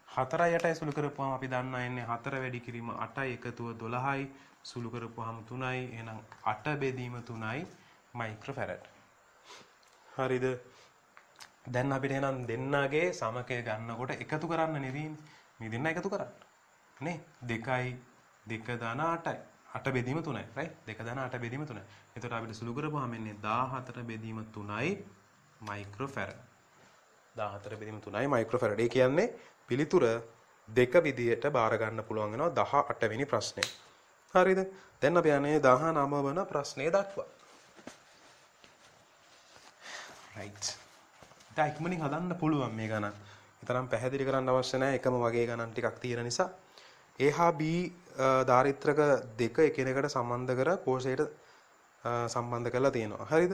4යි 8යි සුළු කරපුවම අපි දන්නා එන්නේ 4 වැඩි කිරීම 8යි එකතුව 12යි සුළු කරපුවම 3යි. එහෙනම් 8 බෙදීම 3යි මයික්‍රෝෆැරඩ්. හරිද? දැන් අපිට එහෙනම් දෙන්නගේ සමකය ගන්නකොට එකතු කරන්න නෙවෙයිනේ. මේ දෙන්න එකතු කරන්න. නේ? 2යි 2 ධන 8යි. 8 බෙදීම 3යි. right? 2 ධන 8 බෙදීම 3යි. එතකොට අපිට සුළු කරපුවාම එන්නේ 14 බෙදීම 3යි මයික්‍රෝෆැරඩ්. 14 බෙදීම 3යි මයික්‍රෝෆැරඩ්. ඒ කියන්නේ පිළිතුර දෙක විදියට බාර ගන්න පුළුවන් වෙනවා 18 වෙනි ප්‍රශ්නේ. හරිද? දැන් අපි යන්නේ 19 වන ප්‍රශ්නේ දක්වා. right. දැන් ඉක්මනින් හදන්න පුළුවන් මේ ගණන්. ඊතරම් පැහැදිලි කරන්න අවශ්‍ය නැහැ. එකම වගේ ගණන් ටිකක් තියෙන නිසා. A හා B ධාරිත්‍රක දෙක එකිනෙකට සම්බන්ධ කර කෝෂයට සම්බන්ධ කරලා තියෙනවා. හරිද?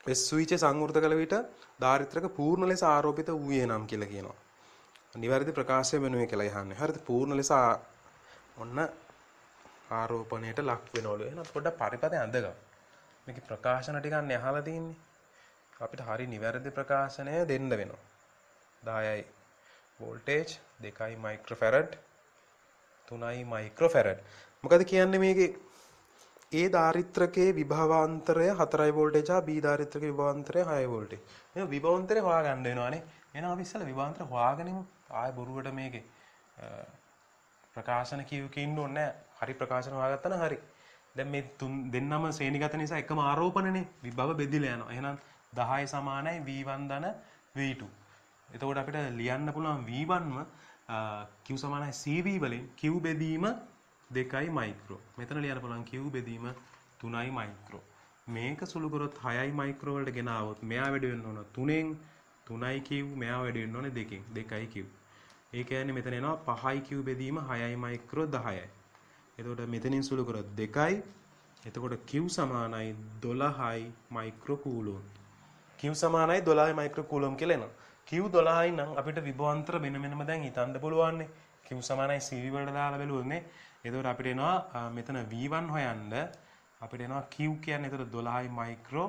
S ස්විච් සංවෘත කළ විට ධාරිත්‍රක පූර්ණ ලෙස ආරෝපිත වූයේ නම් කියලා කියනවා. නිවැරදි ප්‍රකාශය වෙනුවේ කියලා යහන්නේ. හරිද? පූර්ණ ලෙස ඔන්න ආරෝපණයට ලක් වෙනවලු. එහෙනම් පොඩ්ඩක් පරිපතේ අඳගමු. මේකේ ප්‍රකාශන ටිකක් අහලා තින්නේ. අපිට හරි නිවැරදි ප්‍රකාශනය දෙන්න වෙනවා. 10යි වෝල්ටේජ් 2යි මයික්‍රෝෆැරඩ් 3යි මයික්‍රෝෆැරඩ්. මොකද කියන්නේ මේකේ A ධාරිත්‍රකයේ විභවාන්තරය 4යි වෝල්ටේජ් හා B ධාරිත්‍රකයේ විභවාන්තරය 6යි වෝල්ටේජ්. මේ විභවාන්තරය හොයාගන්න වෙනවානේ. එහෙනම් අපි ඉස්සෙල්ලා විභවාන්තරය හොයාගනිමු. ආය බොරුවට මේකේ ප්‍රකාශන කියුකේ ඉන්න ඕනේ නැහැ. හරි ප්‍රකාශන හොයාගත්තා නම් හරි. දැන් මේ දෙන්නම ශ්‍රේණිගත නිසා එකම ආරෝපණනේ විභව බෙදිලා යනවා. එහෙනම් 10 සමානයි V1 ධන V2. එතකොට අපිට ලියන්න පුළුවන් V1ම Q සමානයි CV වලින් Q බෙදීම 2යි මයික්‍රෝ. මෙතන ලියන්න පුළුවන් Q බෙදීම 3යි මයික්‍රෝ. මේක සුළු කරොත් 6යි මයික්‍රෝ වලට ගෙන આવොත් මෙයා වැඩි වෙන්න ඕන 3න් 3යි Q මෙයා වැඩි වෙන්න ඕනේ 2කින් 2යි Q. ඒ කියන්නේ මෙතන එනවා 5යි Q බෙදීම 6යි මයික්‍රෝ 10යි. එතකොට මෙතනින් සුළු කරොත් 2යි. එතකොට Q සමානයි 12යි මයික්‍රෝ කූලොම්. Q සමානයි 12යි මයික්‍රෝ කූලොම් කියලා එනවා. Q 12යි නම් අපිට විභවාන්තර වෙන වෙනම දැන් හිතන්න පුළුවන් නේ. Q සමානයි CV වලට දාලා බැලුවොත් නේ. එතකොට අපිට එනවා මෙතන V1 හොයන්න අපිට එනවා Q කියන්නේ එතකොට 12යි මයික්‍රෝ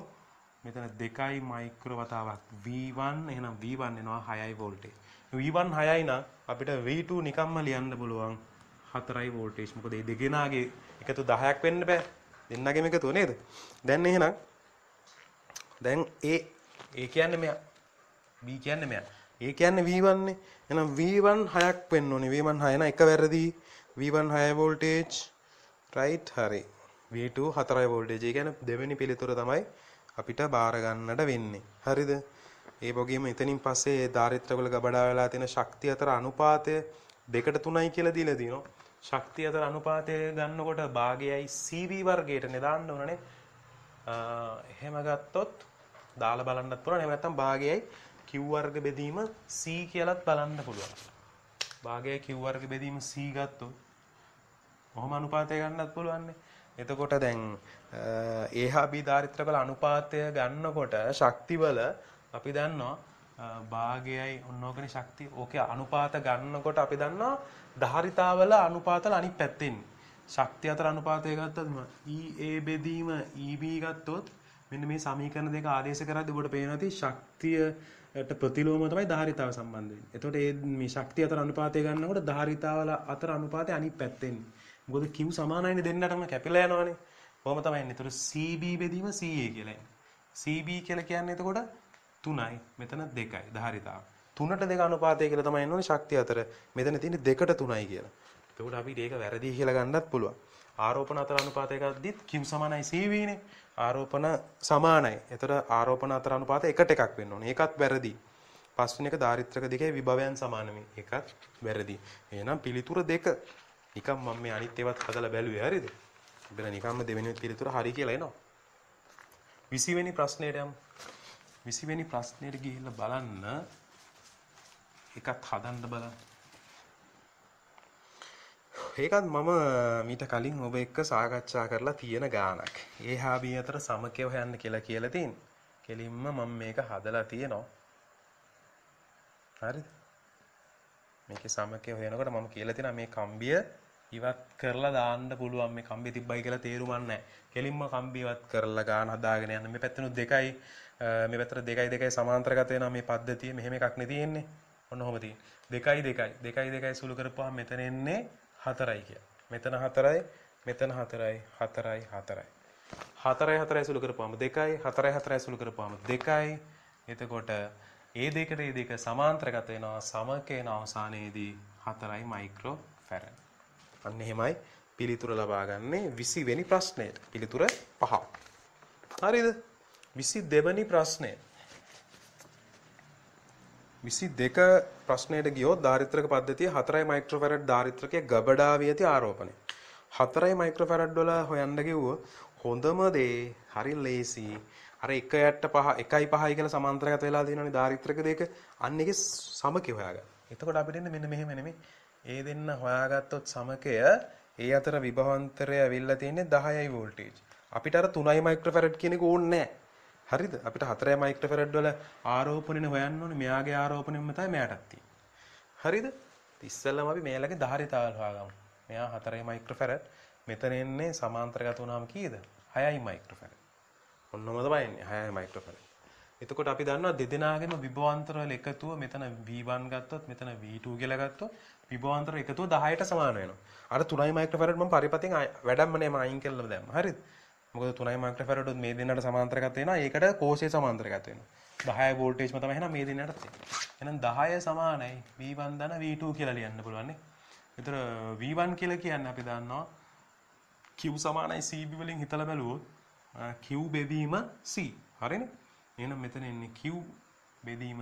මෙතන 2යි මයික්‍රෝ වතාවක් V1 එහෙනම් V1 එනවා 6යි වෝල්ටේජ්. V1 6යි නම් අපිට V2 නිකම්ම ලියන්න පුළුවන් 4යි වෝල්ටේජ්. මොකද මේ දෙකෙනාගේ එකතු 10ක් වෙන්න බෑ. දෙන්නගේම එකතුව නේද? දැන් එහෙනම් දැන් A කියන්නේ මෙයා B කියන්නේ මෙයා. A කියන්නේ V1 නේ. එහෙනම් V1 6ක් වෙන්න ඕනේ. V1 6 න එක වැරදි. V1 6 වෝල්ටේජ් right හරි. V2 4යි voltage. ඒ කියන්නේ දෙවෙනි පිළිතුර තමයි අපිට බාර ගන්නට වෙන්නේ. හරිද? ඒ වගේම එතනින් පස්සේ ධාරිත්‍රවල ගබඩා වෙලා තියෙන ශක්තිය අතර අනුපාතය 2ට 3යි කියලා දීලා තියෙනවා. ශක්තිය අතර අනුපාතය ගන්නකොට භාගයයි CV වර්ගයට දාන්න ඕනනේ. එහෙම ගත්තොත් දාලා බලන්නත් පුළුවන්. එහෙම නැත්නම් භාගයයි Q වර්ග බෙදීම C කියලාත් බලන්න පුළුවන්. භාගයයි Q වර්ග බෙදීම C ගත්තොත් කොහොම අනුපාතය ගන්නත් පුළුවන් නේ. එතකොට දැන් A හා B ධාරිත්‍රවල අනුපාතය ගන්නකොට ශක්තිවල අපි දන්නවා භාගයයි ඔන්නෝකනේ ශක්තිය. ඕකේ අනුපාත ගන්නකොට අපි දන්නවා ධාරිතාවල අනුපාතල අනිත් පැත්තෙන්. ශක්තිය අතර අනුපාතය ගත්තොත් EA බෙදීම EB ගත්තොත් මෙන්න මේ සමීකරණ දෙක ආදේශ කරද්දී ඔබට පේනවා ඇති ශක්තියට ප්‍රතිලෝම තමයි ධාරිතාව සම්බන්ධ වෙන්නේ. එතකොට මේ ශක්තිය අතර අනුපාතය ගන්නකොට ධාරිතාවල අතර අනුපාතය අනිත් පැත්තෙන්. මොකද Q සමානයිනේ දෙන්නටම කැපිලා යනවානේ. කොහොම තමයි එන්නේ. එතකොට CB බෙදීම CA කියලා එන්නේ. CB කියලා කියන්නේ එතකොට 3යි මෙතන 2යි ධාරිතාව. 3ට 2 අනුපාතය කියලා තමයි එන්නේ ශක්තිය අතර. මෙතන තියෙන්නේ 2ට 3යි කියලා. එතකොට අපිට ඒක වැරදි කියලා ගන්නත් පුළුවන්. ආරෝපණ අතර අනුපාතය ගත්තත් Q සමානයි CV නේ. ආරෝපණ සමානයි. එතකොට ආරෝපණ අතර අනුපාතය එකට එකක් වෙන්න ඕනේ. ඒකත් වැරදි. පස්වෙනි එක ධාරිත්‍රක දෙකේ විභවයන් සමාන මේ. ඒකත් වැරදි. එහෙනම් පිළිතුර 2. නිකම් මම මේ අනිත් ඒවාත් හදලා බැලුවේ හරිද? අපිට නිකම්ම දෙවෙනි පිළිතුර හරි කියලා එනවා. 20 වෙනි ප්‍රශ්නයට යමු. 20 වෙනි ප්‍රශ්නෙට ගිහිල්ලා බලන්න එකත් හදන්න බලන්න. ඒකත් මම මීට කලින් ඔබ එක්ක සාකච්ඡා කරලා තියෙන ගානක්. A හා B අතර සමකය හොයන්න කියලා තියෙන. කෙලින්ම මම මේක හදලා තියෙනවා. හරිද? මේකේ සමකය හොයනකොට මම කියලා තියෙනවා මේ කම්බිය ඉවත් කරලා දාන්න පුළුවන්. මේ කම්බිය තිබ්බයි කියලා තේරුමක් නැහැ. කෙලින්ම කම්බිය ඉවත් කරලා ගාන හදාගෙන යන්න. මේ පැත්තෙනුත් 2යි මේ පැත්තට 2යි 2යි සමාන්තරගත වෙනවා මේ පද්ධතිය. මෙහෙම එකක් නේ තියෙන්නේ. ඔන්න ඔහොම තියෙන්නේ. 2යි 2යි සුළු කරපුවාම මෙතන එන්නේ 4යි කියලා. මෙතන 4යි මෙතන 4යි 4යි 4යි. 4යි 4යි සුළු කරපුවාම 2යි 4යි 4යි සුළු කරපුවාම 2යි. එතකොට ඒ දෙකට ඒ දෙක සමාන්තරගත වෙනවා. සමකේන අවසානයේදී 4යි මයික්‍රෝ ෆැරඩ්. අන්න එහෙමයි පිළිතුර ලබා ගන්නේ 20 වෙනි ප්‍රශ්නයට. පිළිතුර 5. හරිද? 22 වෙනි ප්‍රශ්නය. 22 ප්‍රශ්නයට ගියොත් ධාරිත්‍රක පද්ධතිය 4යි මයික්‍රෝෆැරඩ් ධාරිත්‍රකයේ ගබඩා වී ඇති ආරෝපණය. 4යි මයික්‍රෝෆැරඩ් වල හොයන්න කිව්වොත් හොඳම දේ හරි ලේසි. අර 1.5 1.5 කියලා සමාන්තරගත වෙලා තියෙනවානේ ධාරිත්‍රක දෙක. අන්න ඒකේ සමකය හොයාගන්න. එතකොට අපිට එන්නේ මෙන්න මෙහෙම නෙමෙයි. ඒ දෙන්න හොයාගත්තොත් සමකය ඒ අතර විභවාන්තරය ඇවිල්ලා තියෙන්නේ 10යි වෝල්ටේජ්. අපිට අර 3යි මයික්‍රෝෆැරඩ් කියන එක ඕනේ නැහැ. හරිද? අපිට 4 මයික්‍රෝෆැරඩ් වල ආරෝපණයනේ හොයන්න ඕනේ. මෙයාගේ ආරෝපණයෙන්ම තමයි මෙයාටත් තියෙන්නේ. හරිද? ඉස්සෙල්ලාම අපි මෙයාලගේ ධාරිතාවල් හොයාගමු. මෙයා 4 මයික්‍රෝෆැරඩ්. මෙතන එන්නේ සමාන්තරගත වුණාම කීයද? 6 මයික්‍රෝෆැරඩ්. ඔන්නම තමයි එන්නේ 6 මයික්‍රෝෆැරඩ්. එතකොට අපි දන්නවා දෙදෙනාගේම විභවාන්තර වල එකතුව මෙතන V1 ගත්තොත් මෙතන V2 කියලා ගත්තොත් විභවාන්තර එකතුව 10ට සමාන වෙනවා. අර 3 මයික්‍රෝෆැරඩ් මම පරිපතෙන් වැඩක්ම නෑ මම අයින් කළා දැම්ම. හරිද? මොකද 3 මයික්‍රෝෆැරඩ් උත් මේ දෙන්නට සමාන්තරගත වෙනවා. ඒකට කෝෂයේ සමාන්තරගත වෙනවා. 10 වෝල්ටේජ්ම තමයි එහෙනම් මේ දෙන්නට තියෙන්නේ. එහෙනම් 10 සමානයි V1 ධන V2 කියලා ලියන්න පුළුවන් නේ. ඒතර V1 කියලා කියන්නේ අපි දන්නවා Q සමානයි CB වලින් හිතලා බැලුවොත් Q බෙදීම C. හරිනේ? එහෙනම් මෙතන එන්නේ Q බෙදීම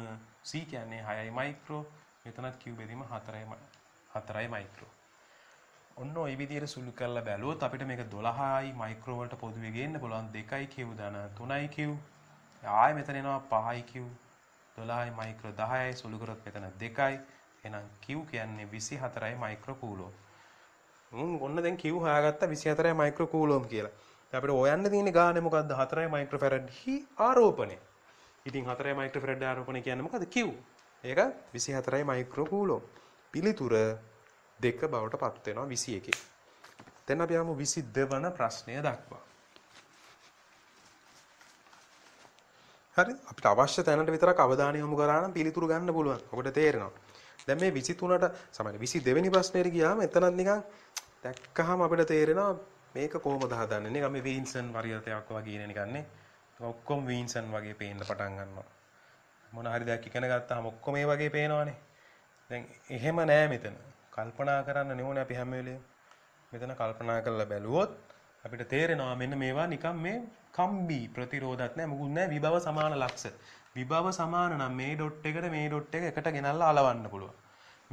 C කියන්නේ 6යි මයික්‍රෝ. මෙතනත් Q බෙදීම 4යි මයික්‍රෝ. ඔන්න ඔය විදිහට සුළු කරලා බැලුවොත් අපිට මේක 12යි මයික්‍රෝ වලට පොදුවේ ගේන්න පුළුවන් 2යි Q ධන 3යි Q. ආයෙ මෙතන එනවා 5යි Q 12යි මයික්‍රෝ 10යි සුළු කරොත් මෙතන 2යි. එහෙනම් Q කියන්නේ 24යි මයික්‍රෝ කූලෝම්. ඔන්න දැන් Q හොයාගත්ත 24යි මයික්‍රෝ කූලෝම් කියලා. දැන් අපිට හොයන්න තියෙන්නේ ගානේ මොකද්ද 4යි මයික්‍රෝෆැරඩ් හි ආරෝපණය. ඉතින් 4යි මයික්‍රෝෆැරඩ් ආරෝපණය කියන්නේ මොකද්ද Q. ඒක 24යි මයික්‍රෝ කූලෝම්. පිළිතුර 2 බවට පත් වෙනවා 21. දැන් අපි යමු 22 වන ප්‍රශ්නය දක්වා. හරි අපිට අවශ්‍ය තැනට විතරක් අවධානය යොමු කරා නම් පිළිතුරු ගන්න පුළුවන්. ඔකට තේරෙනවා. දැන් මේ 23ට සමහර 22 වෙනි ප්‍රශ්නෙට ගියාම එතනත් නිකන් දැක්කහම අපිට තේරෙනවා මේක කොහොමද හදන්නේ. නිකන් මේ වීන්සන් වරියතයක් වගේ නිකන් නේ. ඔක්කොම වීන්සන් වගේ පේන්න පටන් ගන්නවා. මොන හරි දෙයක් ඉගෙන ගත්තාම ඔක්කොම මේ වගේ පේනවනේ. දැන් එහෙම නෑ මෙතන. කල්පනා කරන්න නෙවෙයි අපි හැම වෙලේම. මෙතන කල්පනා කරලා බැලුවොත් අපිට තේරෙනවා මෙන්න මේවා නිකන් මේ කම්බි ප්‍රතිරෝධත් නෑ මොකුත් නෑ විභව සමාන ලක්ෂ. විභව සමාන නම් මේ ඩොට් එකට මේ ඩොට් එක එකට ගෙනල්ලා අලවන්න පුළුවන්.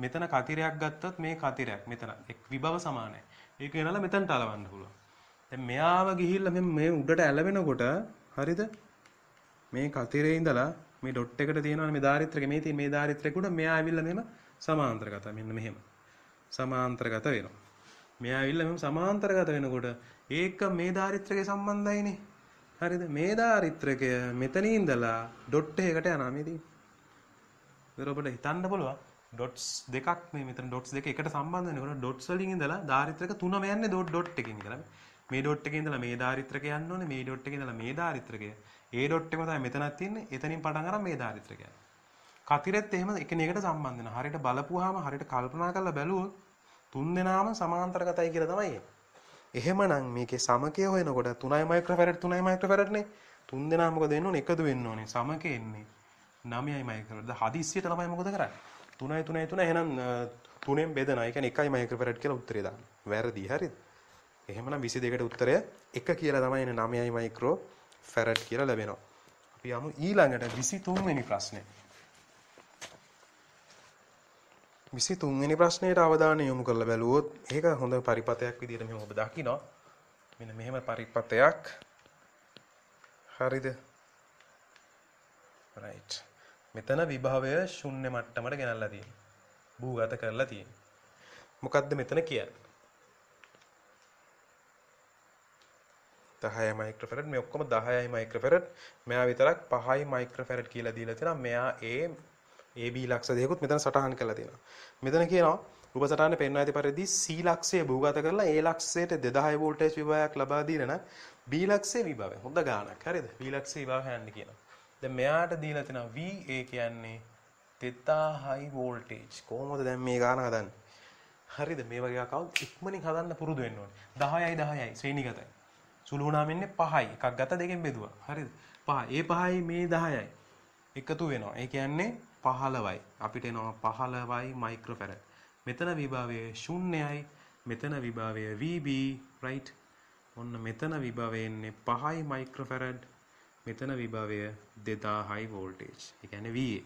මෙතන කතිරයක් ගත්තොත් මේ කතිරයක් මෙතන එක් විභව සමානයි. ඒක ගෙනල්ලා මෙතනට අලවන්න පුළුවන්. දැන් මෙයාව ගිහිල්ලා මේ උඩට ඇලවෙනකොට හරිද? මේ කතිරේ ඉඳලා මේ ඩොට් එකට තියෙනවා මේ ධාරිත්‍රක මේ තියෙන මේ ධාරිත්‍රයක උඩ මෙයා ඇවිල්ලා මෙහෙම සමාන්තරගත මෙන්න මෙහෙම. සමාන්තරගත වෙනවා. මෙයා ඇවිල්ලා මෙහෙම සමාන්තරගත වෙනකොට ඒක මේ ධාරිත්‍රකේ සම්බන්ධයිනේ. හරිද? මේ ධාරිත්‍රකය මෙතන ඉඳලා ඩොට් එකකට යනවා මේ තියෙන්නේ. ඒක ඔබට හිතන්න පුළුවන්. ඩොට්ස් දෙකක් මේ මෙතන ඩොට්ස් දෙක එකට සම්බන්ධ වෙනකොට ඩොට්ස් වලින් ඉඳලා ධාරිත්‍රක තුනම යන්නේ ඩොට් එකකින් ඉඳලා. මේ ඩොට් එකේ ඉඳලා මේ ධාරිත්‍රකය යන්න ඕනේ. මේ ඩොට් එකේ ඉඳලා මේ ධාරිත්‍රකය. ඒ ඩොට් එකම තමයි මෙතනක් තියෙන්නේ. එතනින් පටන් අරන් මේ ධාරිත්‍රකය. කතිරෙත් එහෙම එකිනෙකට සම්බන්ධ වෙනවා. හරියට බලපුවාම හරියට කල්පනා කරලා බැලුවොත් තුන් දෙනාම සමාන්තරගතයි කියලා තමයි එන්නේ. එහෙමනම් මේකේ සමකය හොයනකොට 3 මයික්‍රෝෆැරඩ් 3 මයික්‍රෝෆැරඩ් නේ. තුන් දෙනා මොකද වෙන්න ඕනේ? එකතු වෙන්න ඕනේ. සමකය එන්නේ 9යි මයික්‍රෝෆැරඩ්. හදිස්සියට ළමයි මොකද කරන්නේ? 3යි 3යි 3 එහෙනම් 3ෙන් බෙදනවා. ඒ කියන්නේ 1යි මයික්‍රෝෆැරඩ් කියලා උත්තරේ දාන්න. වැරදි. හරිද? එහෙමනම් 22ට උත්තරය 1 කියලා තමයි එන්නේ. 9යි මයික්‍රෝෆැරඩ් කියලා ලැබෙනවා. අපි යමු ඊළඟට 23 වෙනි ප්‍රශ්නේ. 23 වෙනි ප්‍රශ්නයට අවධානය යොමු කරලා බැලුවොත් ඒක හොඳ පරිපතයක් විදිහට මෙහෙම ඔබ දකිනවා. මෙන්න මෙහෙම පරිපතයක්. හරිද? right. මෙතන විභවය ශුන්‍ය මට්ටමට ගෙනල්ලා තියෙනවා. භූගත කරලා තියෙනවා. මොකද්ද මෙතන කියන්නේ? 10 මයික්‍රෝෆැරඩ් මේ ඔක්කොම 10යි මයික්‍රෝෆැරඩ්. මෙයා විතරක් 5යි මයික්‍රෝෆැරඩ් කියලා දීලා තියෙනවා. මෙයා AB ලක්ෂ දෙකකුත් මෙතන සටහන් කරලා තියෙනවා. මෙතන කියනවා රූප සටහනේ පෙන්වා ඇති පරිදි C ලක්ෂයේ භූගත කරලා A ලක්ෂයට 2000 වෝල්ටේජ් විභවයක් ලබා දීලා නම් B ලක්ෂයේ විභවය හොඳ ගාණක්. හරිද? B ලක්ෂයේ විභවය හොයන්න කියනවා. දැන් මෙයාට දීලා තියෙනවා VA කියන්නේ 3000 වෝල්ටේජ්. කොහොමද දැන් මේ ගාණ හදන්නේ? හරිද? මේ වගේ අකවුන්ට් ඉක්මනින් හදන්න පුරුදු වෙන්න ඕනේ. 10යි 10යි ශ්‍රේණිගතයි. සුළු වුණාම එන්නේ 5යි. එකක් ගත්ත දෙකෙන් බෙදුවා. හරිද? 5. ඒ 5යි මේ 10යි එකතු වෙනවා. ඒ කියන්නේ 15යි. අපිට එනවා 15යි මයික්‍රෝෆැරඩ්. මෙතන විභවය 0යි. මෙතන විභවය VB right. ඔන්න මෙතන විභවය එන්නේ 5යි මයික්‍රෝෆැරඩ්. මෙතන විභවය 2000යි වෝල්ටේජ්. ඒ කියන්නේ VA.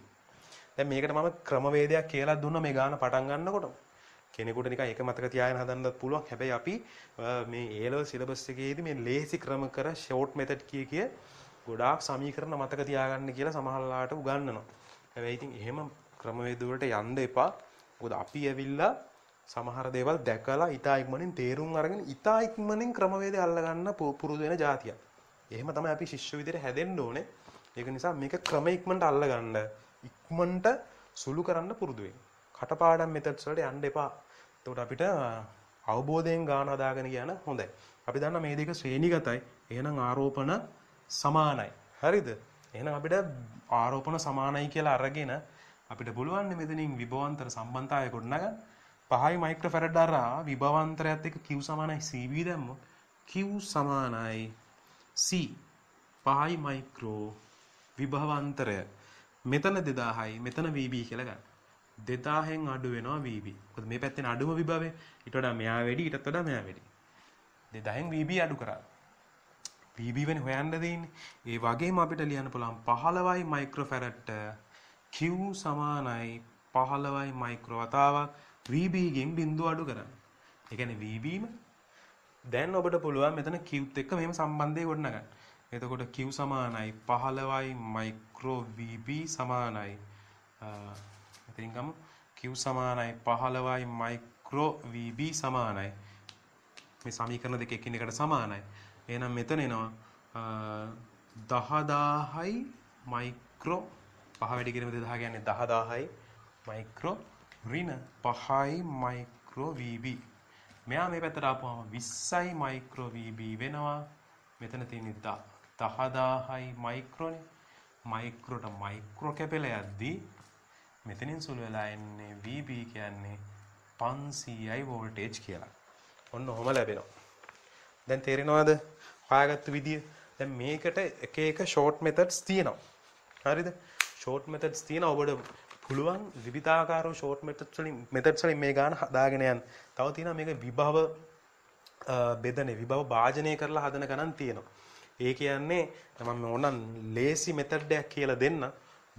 දැන් මේකට මම ක්‍රමවේදයක් කියලා දුන්නා මේ ගාන පටන් ගන්නකොට. කෙනෙකුට නිකන් ඒක මතක තියාගෙන හදන්නත් පුළුවන්. හැබැයි අපි මේ A level syllabus එකේදී මේ ලේසි ක්‍රම කර short method කිය ගොඩාක් සමීකරණ මතක තියාගන්න කියලා සමහරලාට උගන්වනවා. හැබැයි ඉතින් එහෙම ක්‍රමවේද වලට යන්න එපා. මොකද අපි ඇවිල්ලා සමහර දේවල් දැකලා ඉතා ඉක්මනින් තේරුම් අරගෙන ඉතා ඉක්මනින් ක්‍රමවේද අල්ල ගන්න පුරුදු වෙන જાතියක්. එහෙම තමයි අපි ශිෂ්‍ය විදිහට හැදෙන්න ඕනේ. ඒක නිසා මේක ක්‍රම ඉක්මනට අල්ල ගන්න. ඉක්මනට සුළු කරන්න පුරුදු වෙන්න. කටපාඩම් මෙතඩ්ස් වලට යන්න එපා. එතකොට අපිට අවබෝධයෙන් ගාන හදාගෙන යන හොඳයි. අපි දන්නා මේ දෙක ශ්‍රේණිගතයි. එහෙනම් ආරෝපණ සමානයි. හරිද? එහෙනම් අපිට ආරෝපණ සමානයි කියලා අරගෙන අපිට පුළුවන් මෙතනින් විභවාන්තර සම්බන්ධතාවය ගොඩනගන්න. 5 මයික්‍රෝෆැරඩ් අරා විභවාන්තරයත් එක්ක Q සමානයි CV දැම්මොත් Q සමානයි C 5 මයික්‍රෝ විභවාන්තරය මෙතන 2000යි මෙතන VB කියලා ගන්න. 2000න් අඩු වෙනවා VB. මොකද මේ පැත්තේ අඩුම විභවය ඊට වඩා මෙහා වැඩි ඊටත් වඩා මෙහා වැඩි. 2000න් VB අඩු කරා. VB වෙන හොයන්න දෙන්නේ. ඒ වගේම අපිට ලියන්න පුළුවන් 15යි මයික්‍රෝෆැරඩ්ට Q සමානයි 15යි මයික්‍රෝ වතාවක් VB ගෙන් බිඳුව අඩු කරන්න. ඒ කියන්නේ VB ම දැන් ඔබට පුළුවන් මෙතන Qත් එක්ක මෙහෙම සම්බන්ධය ගොඩනගන්න. එතකොට Q සමානයි 15යි මයික්‍රෝ VB සමානයි මෙතනින් ගමු Q සමානයි 15යි මයික්‍රෝ VB සමානයි මේ සමීකරණ දෙක එකිනෙකට සමානයි. එහෙනම් මෙතන එනවා 10000යි මයික්‍රෝ 5 වැඩි කිරීම 2000 කියන්නේ 10000යි මයික්‍රෝ ඍණ 5යි මයික්‍රෝ VB. මෙයා මේ පැත්තට ආපුවම 20යි මයික්‍රෝ VB වෙනවා. මෙතන තියෙන්නේ 10000යි මයික්‍රෝනේ. මයික්‍රෝට මයික්‍රෝ කැපෙලා යද්දී මෙතනින් සුළු වෙලා එන්නේ VB කියන්නේ 500යි වෝල්ටේජ් කියලා. ඔන්න ඔහම ලැබෙනවා. දැන් තේරෙනවද? හොයාගත්ත විදිය. දැන් මේකට එක එක ෂෝට් මෙතඩ්ස් තියෙනවා. හරිද? ෂෝට් මෙතඩ්ස් තියෙනවා. ඔබට පුළුවන් විවිධාකාරව ෂෝට් මෙතඩ්ස් වලින් මේ ගාන හදාගෙන යන්න. තව තියෙනවා මේක විභව බෙදනේ විභව භාජනය කරලා හදන ගණන් තියෙනවා. ඒ කියන්නේ මම ඕනනම් ලේසි මෙතඩ් එකක් කියලා දෙන්න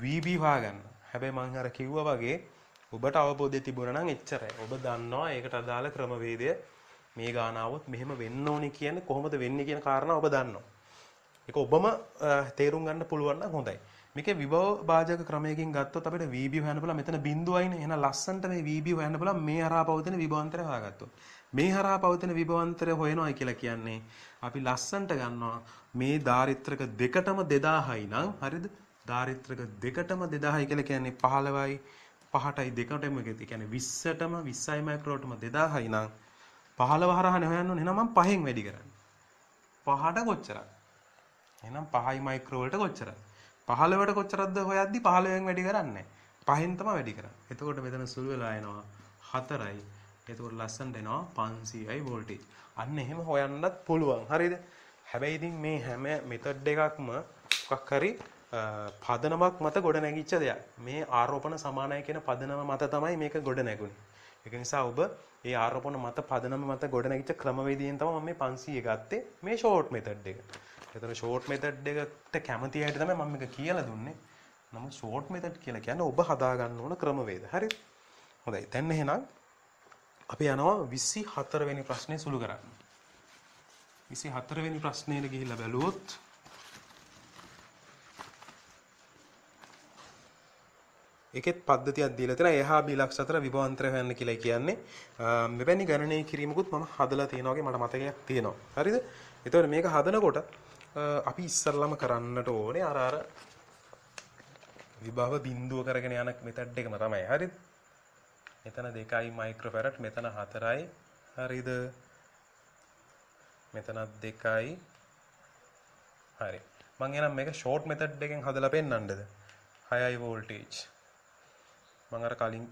VB හොයාගන්න. හැබැයි මම අර කිව්වා වගේ ඔබට අවබෝධය තිබුණා නම් එච්චරයි. ඔබ දන්නවා ඒකට අදාළ ක්‍රමවේදය මේ ගාන આવොත් මෙහෙම වෙන්න ඕනේ කියන්නේ කොහොමද වෙන්නේ කියන කාරණා ඔබ දන්නවා. ඒක ඔබම තේරුම් ගන්න පුළුවන් නම් හොඳයි. මේකේ විභව භාජක ක්‍රමයකින් ගත්තොත් අපිට VB හොයන්න පුළුවන්. මෙතන බිඳුවයිනේ. එහෙනම් ලස්සන්ට මේ VB හොයන්න පුළුවන් මේ හරහා පවතින විභවාන්තරය හොයාගත්තොත්. මේ හරහා පවතින විභවාන්තරය හොයනවායි කියලා කියන්නේ අපි ලස්සන්ට ගන්නවා මේ ධාරිත්‍රක දෙකටම 2000යි නම් හරිද? ධාරිත්‍රක දෙකටම 2000යි කියලා කියන්නේ 15යි 5ටයි දෙකටම ඒ කියන්නේ 20ටම 20යි මයික්‍රෝටම 2000යි නම් 15 හරහානේ හොයන්න ඕනේ. එහෙනම් මම 5න් වැඩි කරන්නේ. 5ට කොච්චරද? එහෙනම් 5යි මයික්‍රෝ වලට කොච්චරද? 15ට කොච්චරද හොයද්දි 15න් වැඩි කරන්නේ 5න් තමයි වැඩි කරන්නේ. එතකොට මෙතන සුළු වෙලා එනවා 4යි. එතකොට ලස්සනට එනවා 500යි වෝල්ටේජ්. අන්න එහෙම හොයන්නත් පුළුවන්. හරිද? හැබැයි ඉතින් මේ හැම මෙතඩ් එකක්ම මොකක් හරි පදනමක් මත ගොඩ නැගිච්ච දෙයක්. මේ ආරෝපණ සමානයි කියන පදනම මත තමයි මේක ගොඩ නැගුණේ. ඒක නිසා ඔබ මේ ආරෝපණ මත පදනම මත ගොඩ නැගිච්ච ක්‍රමවේදයෙන් තමයි මම මේ 500 ගත්තේ මේ ෂෝට් මෙතඩ් එක. ඒතර ෂෝට් මෙතඩ් එකට කැමති අයට තමයි මම මේක කියලා දුන්නේ. නමුත් ෂෝට් මෙතඩ් කියලා කියන්නේ ඔබ හදා ගන්න ඕන ක්‍රමවේද. හරිද? හොඳයි. දැන් එහෙනම් අපි යනවා 24 වෙනි ප්‍රශ්නේ සුළු කරන්න. 24 වෙනි ප්‍රශ්නේට ගිහිල්ලා බැලුවොත් ඒකෙත් පද්ධතියක් දීලා තියෙනවා. එහා බිලක්ෂ අතර විභවාන්තරය හොයන්න කියලා කියන්නේ. මෙවැනි ගණනය කිරීමකුත් මම හදලා තියෙනවා වගේ මට මතකයක් තියෙනවා. හරිද? ඒතකොට මේක හදනකොට අපි ඉස්සරළම කරන්නට ඕනේ අර විභව බිඳුව කරගෙන යන මෙතඩ් එකම තමයි. හරිද? මෙතන 2යි මයික්‍රෝෆැරඩ් මෙතන 4යි. හරිද? මෙතන 2යි. හරි. මම එනම් මේක ෂෝට් මෙතඩ් එකෙන් හදලා පෙන්නන්නද? 6යි වෝල්ටේජ්. මම අර කලින්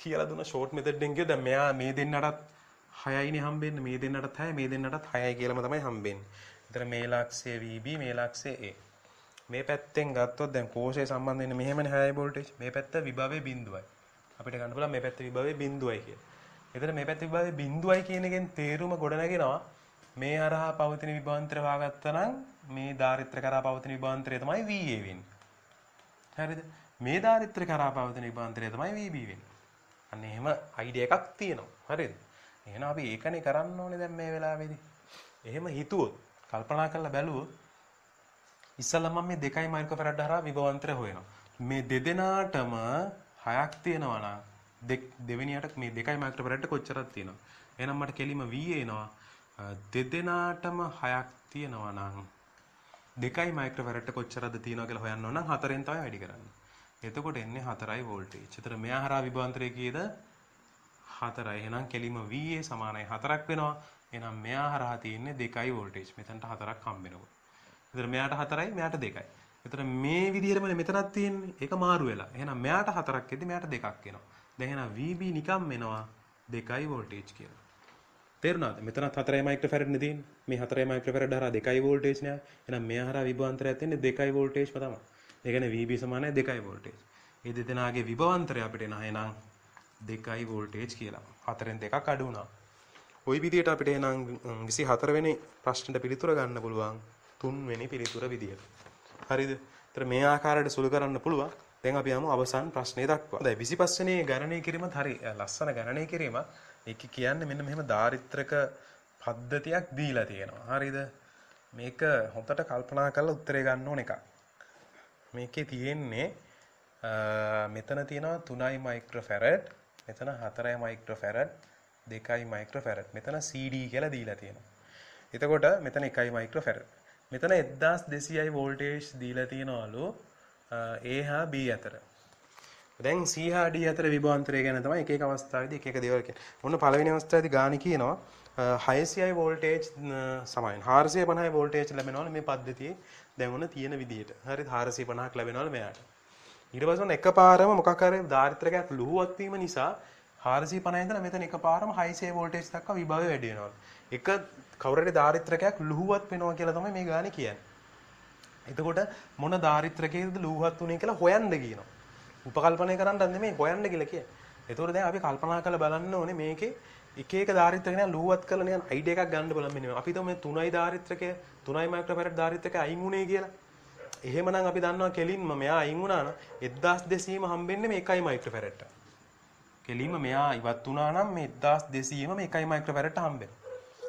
කියලා දුන්න ෂෝට් මෙතඩ් එකෙන් කිව්ව දැන් මෙයා මේ දෙන්නටත් 6යිනේ හම්බෙන්නේ මේ දෙන්නටත් 6 මේ දෙන්නටත් 6යි කියලාම තමයි හම්බෙන්නේ. ඒතර මේ ලක්ෂය VB මේ ලක්ෂය A. මේ පැත්තෙන් ගත්තොත් දැන් කෝෂය සම්බන්ධ වෙන්නේ මෙහෙමනේ 6යි වෝල්ටේජ්. මේ පැත්ත විභවයේ බිඳුවයි. අපිට ගන්න පුළුවන් මේ පැත්ත විභවයේ බිඳුවයි කියලා. ඒතර මේ පැත්ත විභවයේ බිඳුවයි කියන එකෙන් තේරුම ගොඩ නැගෙනවා මේ හරහා පවතින විභවාන්තරය හොයාගත්තා නම් මේ ධාරිත්‍ර කරා පවතින විභවාන්තරය තමයි VA වෙන්නේ. හරිද? මේ ධාරිත්‍ර කරා පවතින විභවාන්තරය තමයි VB වෙන්නේ. අන්න එහෙම අයිඩියා එකක් තියෙනවා. හරිද? එහෙනම් අපි ඒකනේ කරන්න ඕනේ දැන් මේ වෙලාවේදී. එහෙම හිතුවොත් කල්පනා කරලා බැලුවොත් ඉස්සල්ලා මම මේ 2යි මයික්‍රෝෆැරඩ් හරහා විභවාන්තරය හොයනවා. මේ දෙදෙනාටම 6ක් තියෙනවා නම් දෙවෙනියට මේ 2යි මයික්‍රෝෆැරඩ් කොච්චරක් තියෙනවද? එහෙනම් මට කෙලිම VA එනවා. දෙදෙනාටම 6ක් තියෙනවා නම් 2යි මයික්‍රෝෆැරඩ් කොච්චරද තියෙනවා කියලා හොයන්න ඕන නම් 4ෙන් තමයි වැඩි කරන්නේ. එතකොට එන්නේ 4යි වෝල්ටේජ්. ඒතර මෙයා හරහා විභවාන්තරය කීයද? 4යි. එහෙනම් කෙලිම VA සමානයි 4ක් වෙනවා. එහෙනම් මෙයා හරහා තියෙන්නේ 2යි වෝල්ටේජ්. මෙතනට 4ක් හම්බ වෙනවා. ඒතර මෙයාට 4යි මෙයාට 2යි. ඒතර මේ විදිහටම මෙතනක් තියෙන්නේ. ඒක මාරු වෙලා. එහෙනම් මෙයාට 4ක් එද්දි මෙයාට 2ක් එනවා. දැන් එහෙනම් VB නිකම් එනවා 2යි වෝල්ටේජ් කියලා. තේරුණාද? මෙතනත් 4යි මයික්‍රෝෆැරඩ් නේ තියෙන්නේ. මේ 4යි මයික්‍රෝෆැරඩ් හරහා 2යි වෝල්ටේජ් නෑ. එහෙනම් මෙයා හරහා විභවාන්තරයක් තියෙන්නේ 2යි වෝල්ටේජ්ම තමයි. ඒ කියන්නේ VB සමානයි 2යි වෝල්ටේජ්. මේ දෙදෙනාගේ විභවාන්තරය අපිට එන එහෙනම් 2යි වෝල්ටේජ් කියලා. 4ෙන් 2ක් අඩු වුණා. ওই විදිහට අපිට එහෙනම් 24 වෙනි ප්‍රශ්නෙට පිළිතුර ගන්න පුළුවන් 3 වෙනි පිළිතුර විදියට. හරිද? ඒතර මේ ආකාරයට සුළු කරන්න පුළුවන්. දැන් අපි යමු අවසන් ප්‍රශ්නේ දක්වා. දැන් 25 වෙනි ගණනය කිරීමත් හරි ලස්සන ගණනය කිරීම. ඒක කියන්නේ මෙන්න මෙහෙම ධාරිත්‍රක පද්ධතියක් දීලා තියෙනවා. හරිද? මේක හොඳට කල්පනා කරලා උත්තරේ ගන්න ඕන එකක්. මේකේ තියෙන්නේ මෙතන තියෙනවා 3යි මයික්‍රෝෆැරඩ්, මෙතන 4යි මයික්‍රෝෆැරඩ්, 2යි මයික්‍රෝෆැරඩ්. මෙතන CD කියලා දීලා තියෙනවා. එතකොට මෙතන 1යි මයික්‍රෝෆැරඩ්. මෙතන 1200යි වෝල්ටේජ් දීලා තියෙනවලු A හා B අතර. දැන් C හා D අතර විභවාන්තරය ගැන තමයි එක එක අවස්ථාවේදී එක එක දේවල් කියන්නේ. මොන පළවෙනි අවස්ථාවේදී ගාණි කියනවා 600යි වෝල්ටේජ් සමානයි 450යි වෝල්ටේජ් ලැබෙනවලු මේ පද්ධතියේ දැන් ඔන්න තියෙන විදිහට. හරිද? 450ක් ලැබෙනවලු මෙයාට. ඊට පස්සේ එකපාරම මොකක් හරි ධාරිත්‍රකයක් ලුහුවත් වීම නිසා 450 ඉඳලා මෙතන එකපාරම 600 වෝල්ටේජ් දක්වා විභවය වැඩි වෙනවා. එක කවුරුරි ධාරිත්‍රකයක් ලුහුවත් වෙනවා කියලා තමයි මේ ගානේ කියන්නේ. එතකොට මොන ධාරිත්‍රකයකද ලුහුවත් උනේ කියලා හොයන්න කියනවා. උපකල්පනය කරන්න නෙමෙයි හොයන්න කියලා කියන්නේ. එතකොට දැන් අපි කල්පනා කරලා බලන්න ඕනේ මේකේ එක එක ධාරිත්‍රක නෑ ලුහුවත් කරලා නිකන් අයිඩියා එකක් ගන්න බලන්න මෙන්න. අපි හිතමු මේ 3යි ධාරිත්‍රකය 3යි මයික්‍රෝෆැරඩ් ධාරිත්‍රකය අයින් උනේ කියලා. එහෙමනම් අපි දන්නවා කෙලින්ම මෙයා අයින් වුණා නම් 1200ම හම්බෙන්නේ මේ 1යි මයික්‍රෝෆැරඩ්ට. කෙලින්ම මෙයා ඉවත් වුණා නම් මේ 1200ම මේ 1යි මයික්‍රෝෆැරඩ්ට හම්බෙනවා.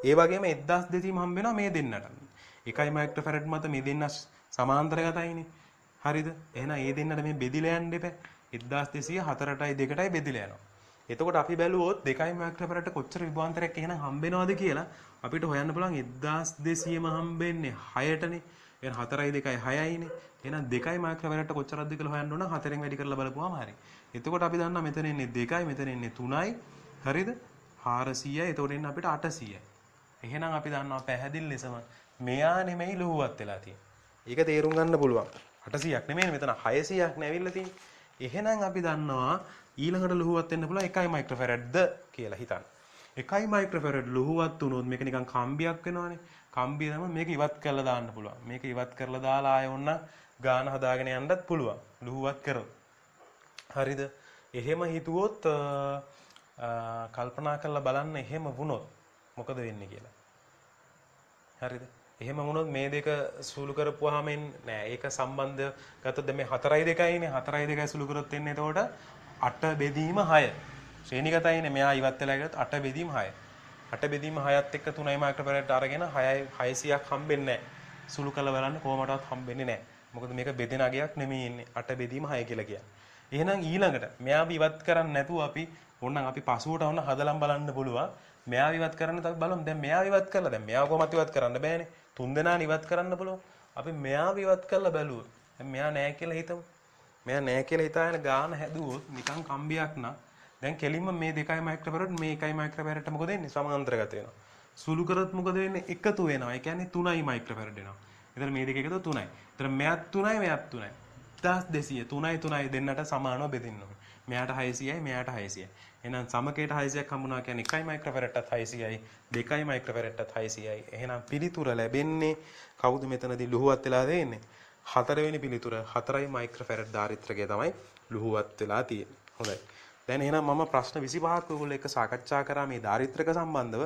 ඒ වගේම 1200ම හම්බෙනවා මේ දෙන්නට. 1යි මයික්‍රෝෆැරඩ් මත මේ දෙන්න සමාන්තරගතයිනේ. හරිද? එහෙනම් මේ දෙන්නට මේ බෙදිලා යන්න එපා. 1200 4ටයි 2ටයි බෙදිලා යනවා. එතකොට අපි බැලුවොත් 2යි මයික්‍රෝෆැරඩ්ට කොච්චර විභවාන්තරයක් එහෙනම් හම්බෙනවද කියලා අපිට හොයන්න පුළුවන් 1200ම හම්බෙන්නේ 6ටනේ. එහෙනම් 4යි 2යි 6යිනේ. එහෙනම් 2යි මයික්‍රෝෆැරඩ්ට කොච්චරද කියලා හොයන්න ඕන 4ෙන් වැඩි කරලා බලපුවාම හරි. එතකොට අපි දන්නවා මෙතන ඉන්නේ 2යි මෙතන ඉන්නේ 3යි. හරිද? 400යි. එතකොට එන්නේ අපිට 800යි. එහෙනම් අපි දන්නවා පැහැදිලි ලෙසම මෙයා නෙමෙයි ලුහුවත් වෙලා තියෙන්නේ. ඒක තේරුම් ගන්න පුළුවන්. 800ක් නෙමෙයි මෙතන 600ක් නැවිල්ලා තියෙන්නේ. එහෙනම් අපි දන්නවා ඊළඟට ලුහුවත් වෙන්න පුළුවන් 1යි මයික්‍රෝෆැරඩ්ද කියලා හිතන්න. 1යි මයික්‍රෝෆැරඩ් ලුහුවත් වුණොත් මේක නිකන් කම්බියක් වෙනවනේ. කම්බිය තමයි මේක ඉවත් කරලා දාන්න පුළුවන්. මේක ඉවත් කරලා දාලා ආයෙ ඔන්න ගාන හදාගෙන යන්නත් පුළුවන්. ලුහුවත් කරොත්. හරිද? එහෙම හිතුවොත් කල්පනා කරලා බලන්න එහෙම වුණොත් මොකද වෙන්නේ කියලා. හරිද? එහෙම වුණොත් මේ දෙක සුළු කරපුවාම නෑ ඒක සම්බන්ධ ගත්තොත් දැන් මේ 4යි 2යිනේ 4යි 2යි සුළු කරොත් එන්නේ එතකොට 8 බෙදීම 6. ශ්‍රේණිගතයිනේ මෙයා ඉවත් වෙලා ගියොත් 8 බෙදීම 6. 8 බෙදීම 6ත් එක්ක 3යි මයික්‍රෝෆැරඩ් අරගෙන 6යි 600ක් හම්බෙන්නේ නැහැ. සුළු කරලා බලන්න කොහොමඩවත් හම්බෙන්නේ නැහැ. මොකද මේක බෙදෙන අගයක් නෙමෙයි ඉන්නේ. 8 බෙදීම 6 කියලා කියන්නේ. එහෙනම් ඊළඟට මෙයාව ඉවත් කරන්නේ නැතුව අපි ඕනනම් අපි පසුවට ඔන්න හදලම් බලන්න පුළුවන්. මෙයාව ඉවත් කරන්න අපි බලමු. දැන් මෙයාව ඉවත් කරලා දැන් මෙයාව කොහොමද ඉවත් කරන්න බෑනේ. තුන් දෙනාන ඉවත් කරන්න පුළුවන්. අපි මෙයාව ඉවත් කරලා බැලුවොත් දැන් මෙයා නැහැ කියලා හිතමු. මෙයා නැහැ කියලා හිතාගෙන ගාන හැදුවොත් නිකන් කම්බියක් නා දැන් කෙලින්ම මේ 2යි මයික්‍රෝෆැරඩ් මේ 1යි මයික්‍රෝෆැරඩ්ට මොකද වෙන්නේ? සමාන්තරගත වෙනවා. සුළු කරොත් මොකද වෙන්නේ? එකතු වෙනවා. ඒ කියන්නේ 3යි මයික්‍රෝෆැරඩ් වෙනවා. එතන මේ දෙක එකතු 3යි. එතන මෙයාත් 3යි මෙයාත් 3යි. 1200 3යි 3යි දෙන්නට සමානව බෙදෙන්න ඕනේ. මෙයාට 600යි මෙයාට 600යි. එහෙනම් සමකයට 600ක් හම්බුණා කියන්නේ 1යි මයික්‍රෝෆැරඩ්ටත් 600යි 2යි මයික්‍රෝෆැරඩ්ටත් 600යි. එහෙනම් පිළිතුර ලැබෙන්නේ කවුද මෙතනදී ලුහුවත් වෙලා දෙන්නේ? 4 වෙනි පිළිතුර 4යි මයික්‍රෝෆැරඩ් ධාරිත්‍රකය තමයි ලුහුවත් වෙලා තියෙන්නේ. හොඳයි. දැන් එහෙනම් මම ප්‍රශ්න 25ක් ඔයගොල්ලෝ එක්ක සාකච්ඡා කරා මේ ධාරිත්‍රක සම්බන්ධව.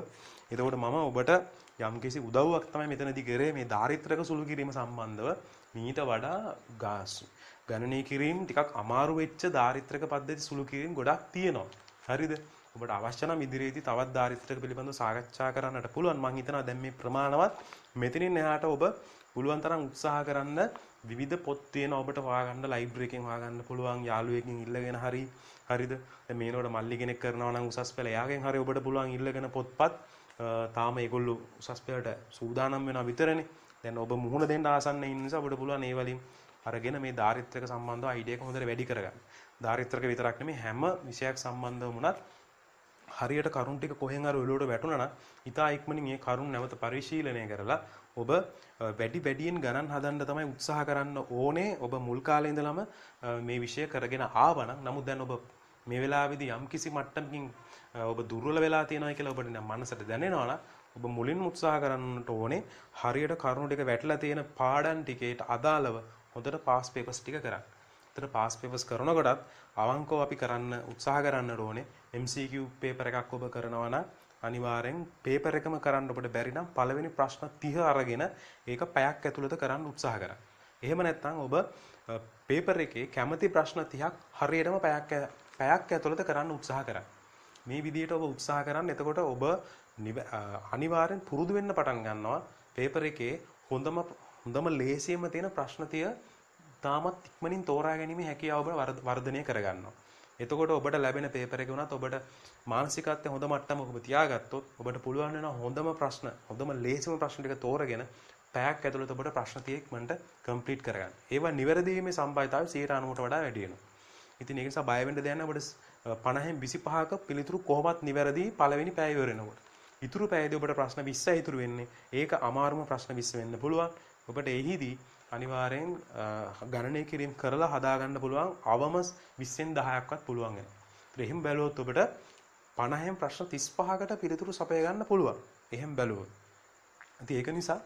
එතකොට මම ඔබට යම්කිසි උදව්වක් තමයි මෙතනදී කරේ මේ ධාරිත්‍රක සුළු කිරීම සම්බන්ධව. මීට වඩා ගණනය කිරීම ටිකක් අමාරු වෙච්ච ධාරිත්‍රක පද්ධති සුළු කිරීම ගොඩක් තියෙනවා. හරිද? ඔබට අවශ්‍ය නම් ඉදිරියේදී තවත් ධාරිත්‍රක පිළිබඳව සාකච්ඡා කරන්නට පුළුවන්. මම හිතනවා දැන් මේ ප්‍රමාණවත් මෙතනින් එහාට ඔබ පුළුවන් තරම් උත්සාහ කරන්න විවිධ පොත් තියෙන ඔබට හොයාගන්න ලයිබ්‍රරි එකෙන් හොයාගන්න පුළුවන් යාළුවෙක්ගෙන් ඉල්ලගෙන හරිද? දැන් මේනෝඩ මල්ලි කෙනෙක් කරනවා නම් උසස් පෙළ එයාගෙන් හරි ඔබට පුළුවන් ඉල්ලගෙන පොත්පත් තාම ඒගොල්ලෝ උසස් පෙළට සූදානම් වෙනවා විතරනේ. දැන් ඔබ මුහුණ දෙන්න ආසන්න ඉන්න නිසා ඔබට පුළුවන් ඒ වලින් අරගෙන මේ ධාරිත්‍රක සම්බන්ධව අයිඩියා එක හොඳට වැඩි කරගන්න. ධාරිත්‍රක විතරක් නෙමෙයි හැම විෂයක් සම්බන්ධවම උනත් හරියට කරුණු ටික කොහෙන් හරි ඔලුවට වැටුණා නම් ඉතා ඉක්මනින් මේ කරුණු නැවත පරිශීලනය කරලා ඔබ වැඩියෙන් ගණන් හදන්න තමයි උත්සාහ කරන්න ඕනේ. ඔබ මුල් කාලේ ඉඳලම මේ විෂය කරගෙන ආවනම් නමුත් දැන් ඔබ මේ වෙලාවේදී යම් කිසි මට්ටමකින් ඔබ දුර්වල වෙලා තියෙනවා කියලා ඔබට මනසට දැනෙනවා නම් ඔබ මුලින්ම උත්සාහ කරන්නට ඕනේ හරියට කරුණු ටික වැටලා තියෙන පාඩම් ටිකේට අදාළව හොඳට පාස් පේපර්ස් ටික කරන්න. ඒතර පාස් පේපර්ස් කරනකොටත් අවංකව අපි කරන්න උත්සාහ කරන්න ඕනේ MCQ පේපර් එකක් ඔබ කරනවා නම් අනිවාර්යෙන් පේපර් එකම කරන්න ඔබට බැරි නම් පළවෙනි ප්‍රශ්න 30 අරගෙන ඒක පැයක් ඇතුළත කරන්න උත්සාහ කරන්න. එහෙම නැත්නම් ඔබ පේපර් එකේ කැමති ප්‍රශ්න 30ක් හරියටම පැයක් ඇතුළත කරන්න උත්සාහ කරන්න. මේ විදිහට ඔබ උත්සාහ කරන්න. එතකොට ඔබ අනිවාර්යෙන් පුරුදු වෙන්න පටන් ගන්නවා පේපර් එකේ හොඳම ලේසියෙන්ම තියෙන ප්‍රශ්න 30 තාමත් ඉක්මනින් තෝරා ගැනීමේ හැකියාව ඔබ වර්ධනය කරගන්නවා. එතකොට ඔබට ලැබෙන පේපර් එක උනත් ඔබට මානසිකත්වයේ හොඳ මට්ටමක ඔබ තියාගත්තොත් ඔබට පුළුවන් වෙනවා හොඳම ලේසිම ප්‍රශ්න ටික තෝරගෙන පැයක් ඇතුළත ඔබට ප්‍රශ්න 30 ඉක්මනට කම්ප්ලීට් කරගන්න. ඒවා නිවැරදි වීමේ සම්භාවිතාවය 90ට වඩා වැඩි වෙනවා. ඉතින් ඒක නිසා බය වෙන්න දෙයක් නැහැ. ඔබට 50න් 25ක පිළිතුරු කොහොමත් නිවැරදි පළවෙනි පැය ඉවර වෙනකොට. ඉතුරු පැයදී ඔබට ප්‍රශ්න 20යි ඉතුරු වෙන්නේ. ඒක අමාරුම ප්‍රශ්න 20 වෙන්න පුළුවන්. ඔබට එහිදී අනිවාර්යෙන් ගණනය කිරීම කරලා හදාගන්න පුළුවන් අවම 20න් 10ක්වත් පුළුවන් වෙනවා. ඒත් එහෙම බැලුවොත් ඔබට 50න් ප්‍රශ්න 35කට පිළිතුරු සපය ගන්න පුළුවන්. එහෙම බැලුවොත්. ඉතින් ඒක නිසා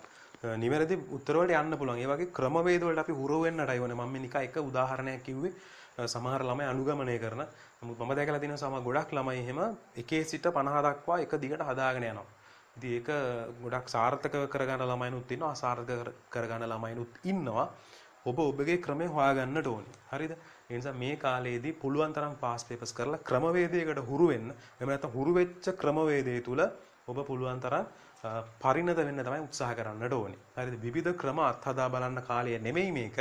නිවැරදි උත්තර වලට යන්න පුළුවන්. ඒ වගේ ක්‍රමවේද වලට අපි හුරු වෙන්නටයි ඕනේ. මම මේ නිකන් එක උදාහරණයක් කිව්වේ. සමහර ළමයි අනුගමනය කරන. නමුත් මම දැකලා තියෙනවා සමහර ගොඩක් ළමයි එහෙම 1 සිට 50 දක්වා එක දිගට හදාගෙන යනවා. ඉතින් ඒක ගොඩක් සාර්ථක කරගන්න ළමයිනුත් ඉන්නවා අසාර්ථක කරගන්න ළමයිනුත් ඉන්නවා. ඔබ ඔබගේ ක්‍රමය හොයාගන්නට ඕනේ. හරිද? ඒ නිසා මේ කාලේදී පුළුවන් තරම් පාස් පේපර්ස් කරලා ක්‍රමවේදයකට හුරු වෙන්න. එහෙම නැත්නම් හුරු වෙච්ච ක්‍රමවේදය තුල ඔබ පුළුවන් තරම් පරිණත වෙන්න තමයි උත්සාහ කරන්නට ඕනේ. හරිද? විවිධ ක්‍රම අත්හදා බලන්න කාලය නෙමෙයි මේක.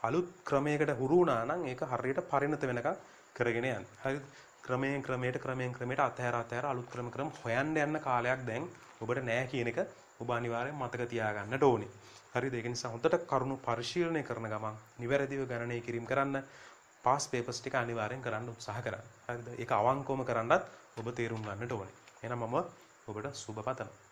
අලුත් ක්‍රමයකට හුරු වුණා නම් ඒක හරියට පරිණත වෙනකන් කරගෙන යන්න. හරිද? ක්‍රමයෙන් ක්‍රමයට අතහැර අලුත් ක්‍රම හොයන්න යන කාලයක් දැන් ඔබට නැහැ කියන එක ඔබ අනිවාර්යෙන් මතක තියාගන්නට ඕනේ. හරිද? ඒක නිසා හොඳට කරුණු පරිශීලනය කරන ගමන් නිවැරදිව ගණනය කිරීම කරන්න පාස් පේපර්ස් ටික අනිවාර්යෙන් කරන්න උත්සාහ කරන්න. හරිද? ඒක අවංකවම කරන්නත් ඔබ තේරුම් ගන්නට ඕනේ. එහෙනම් මම ඔබට සුබ පතනවා.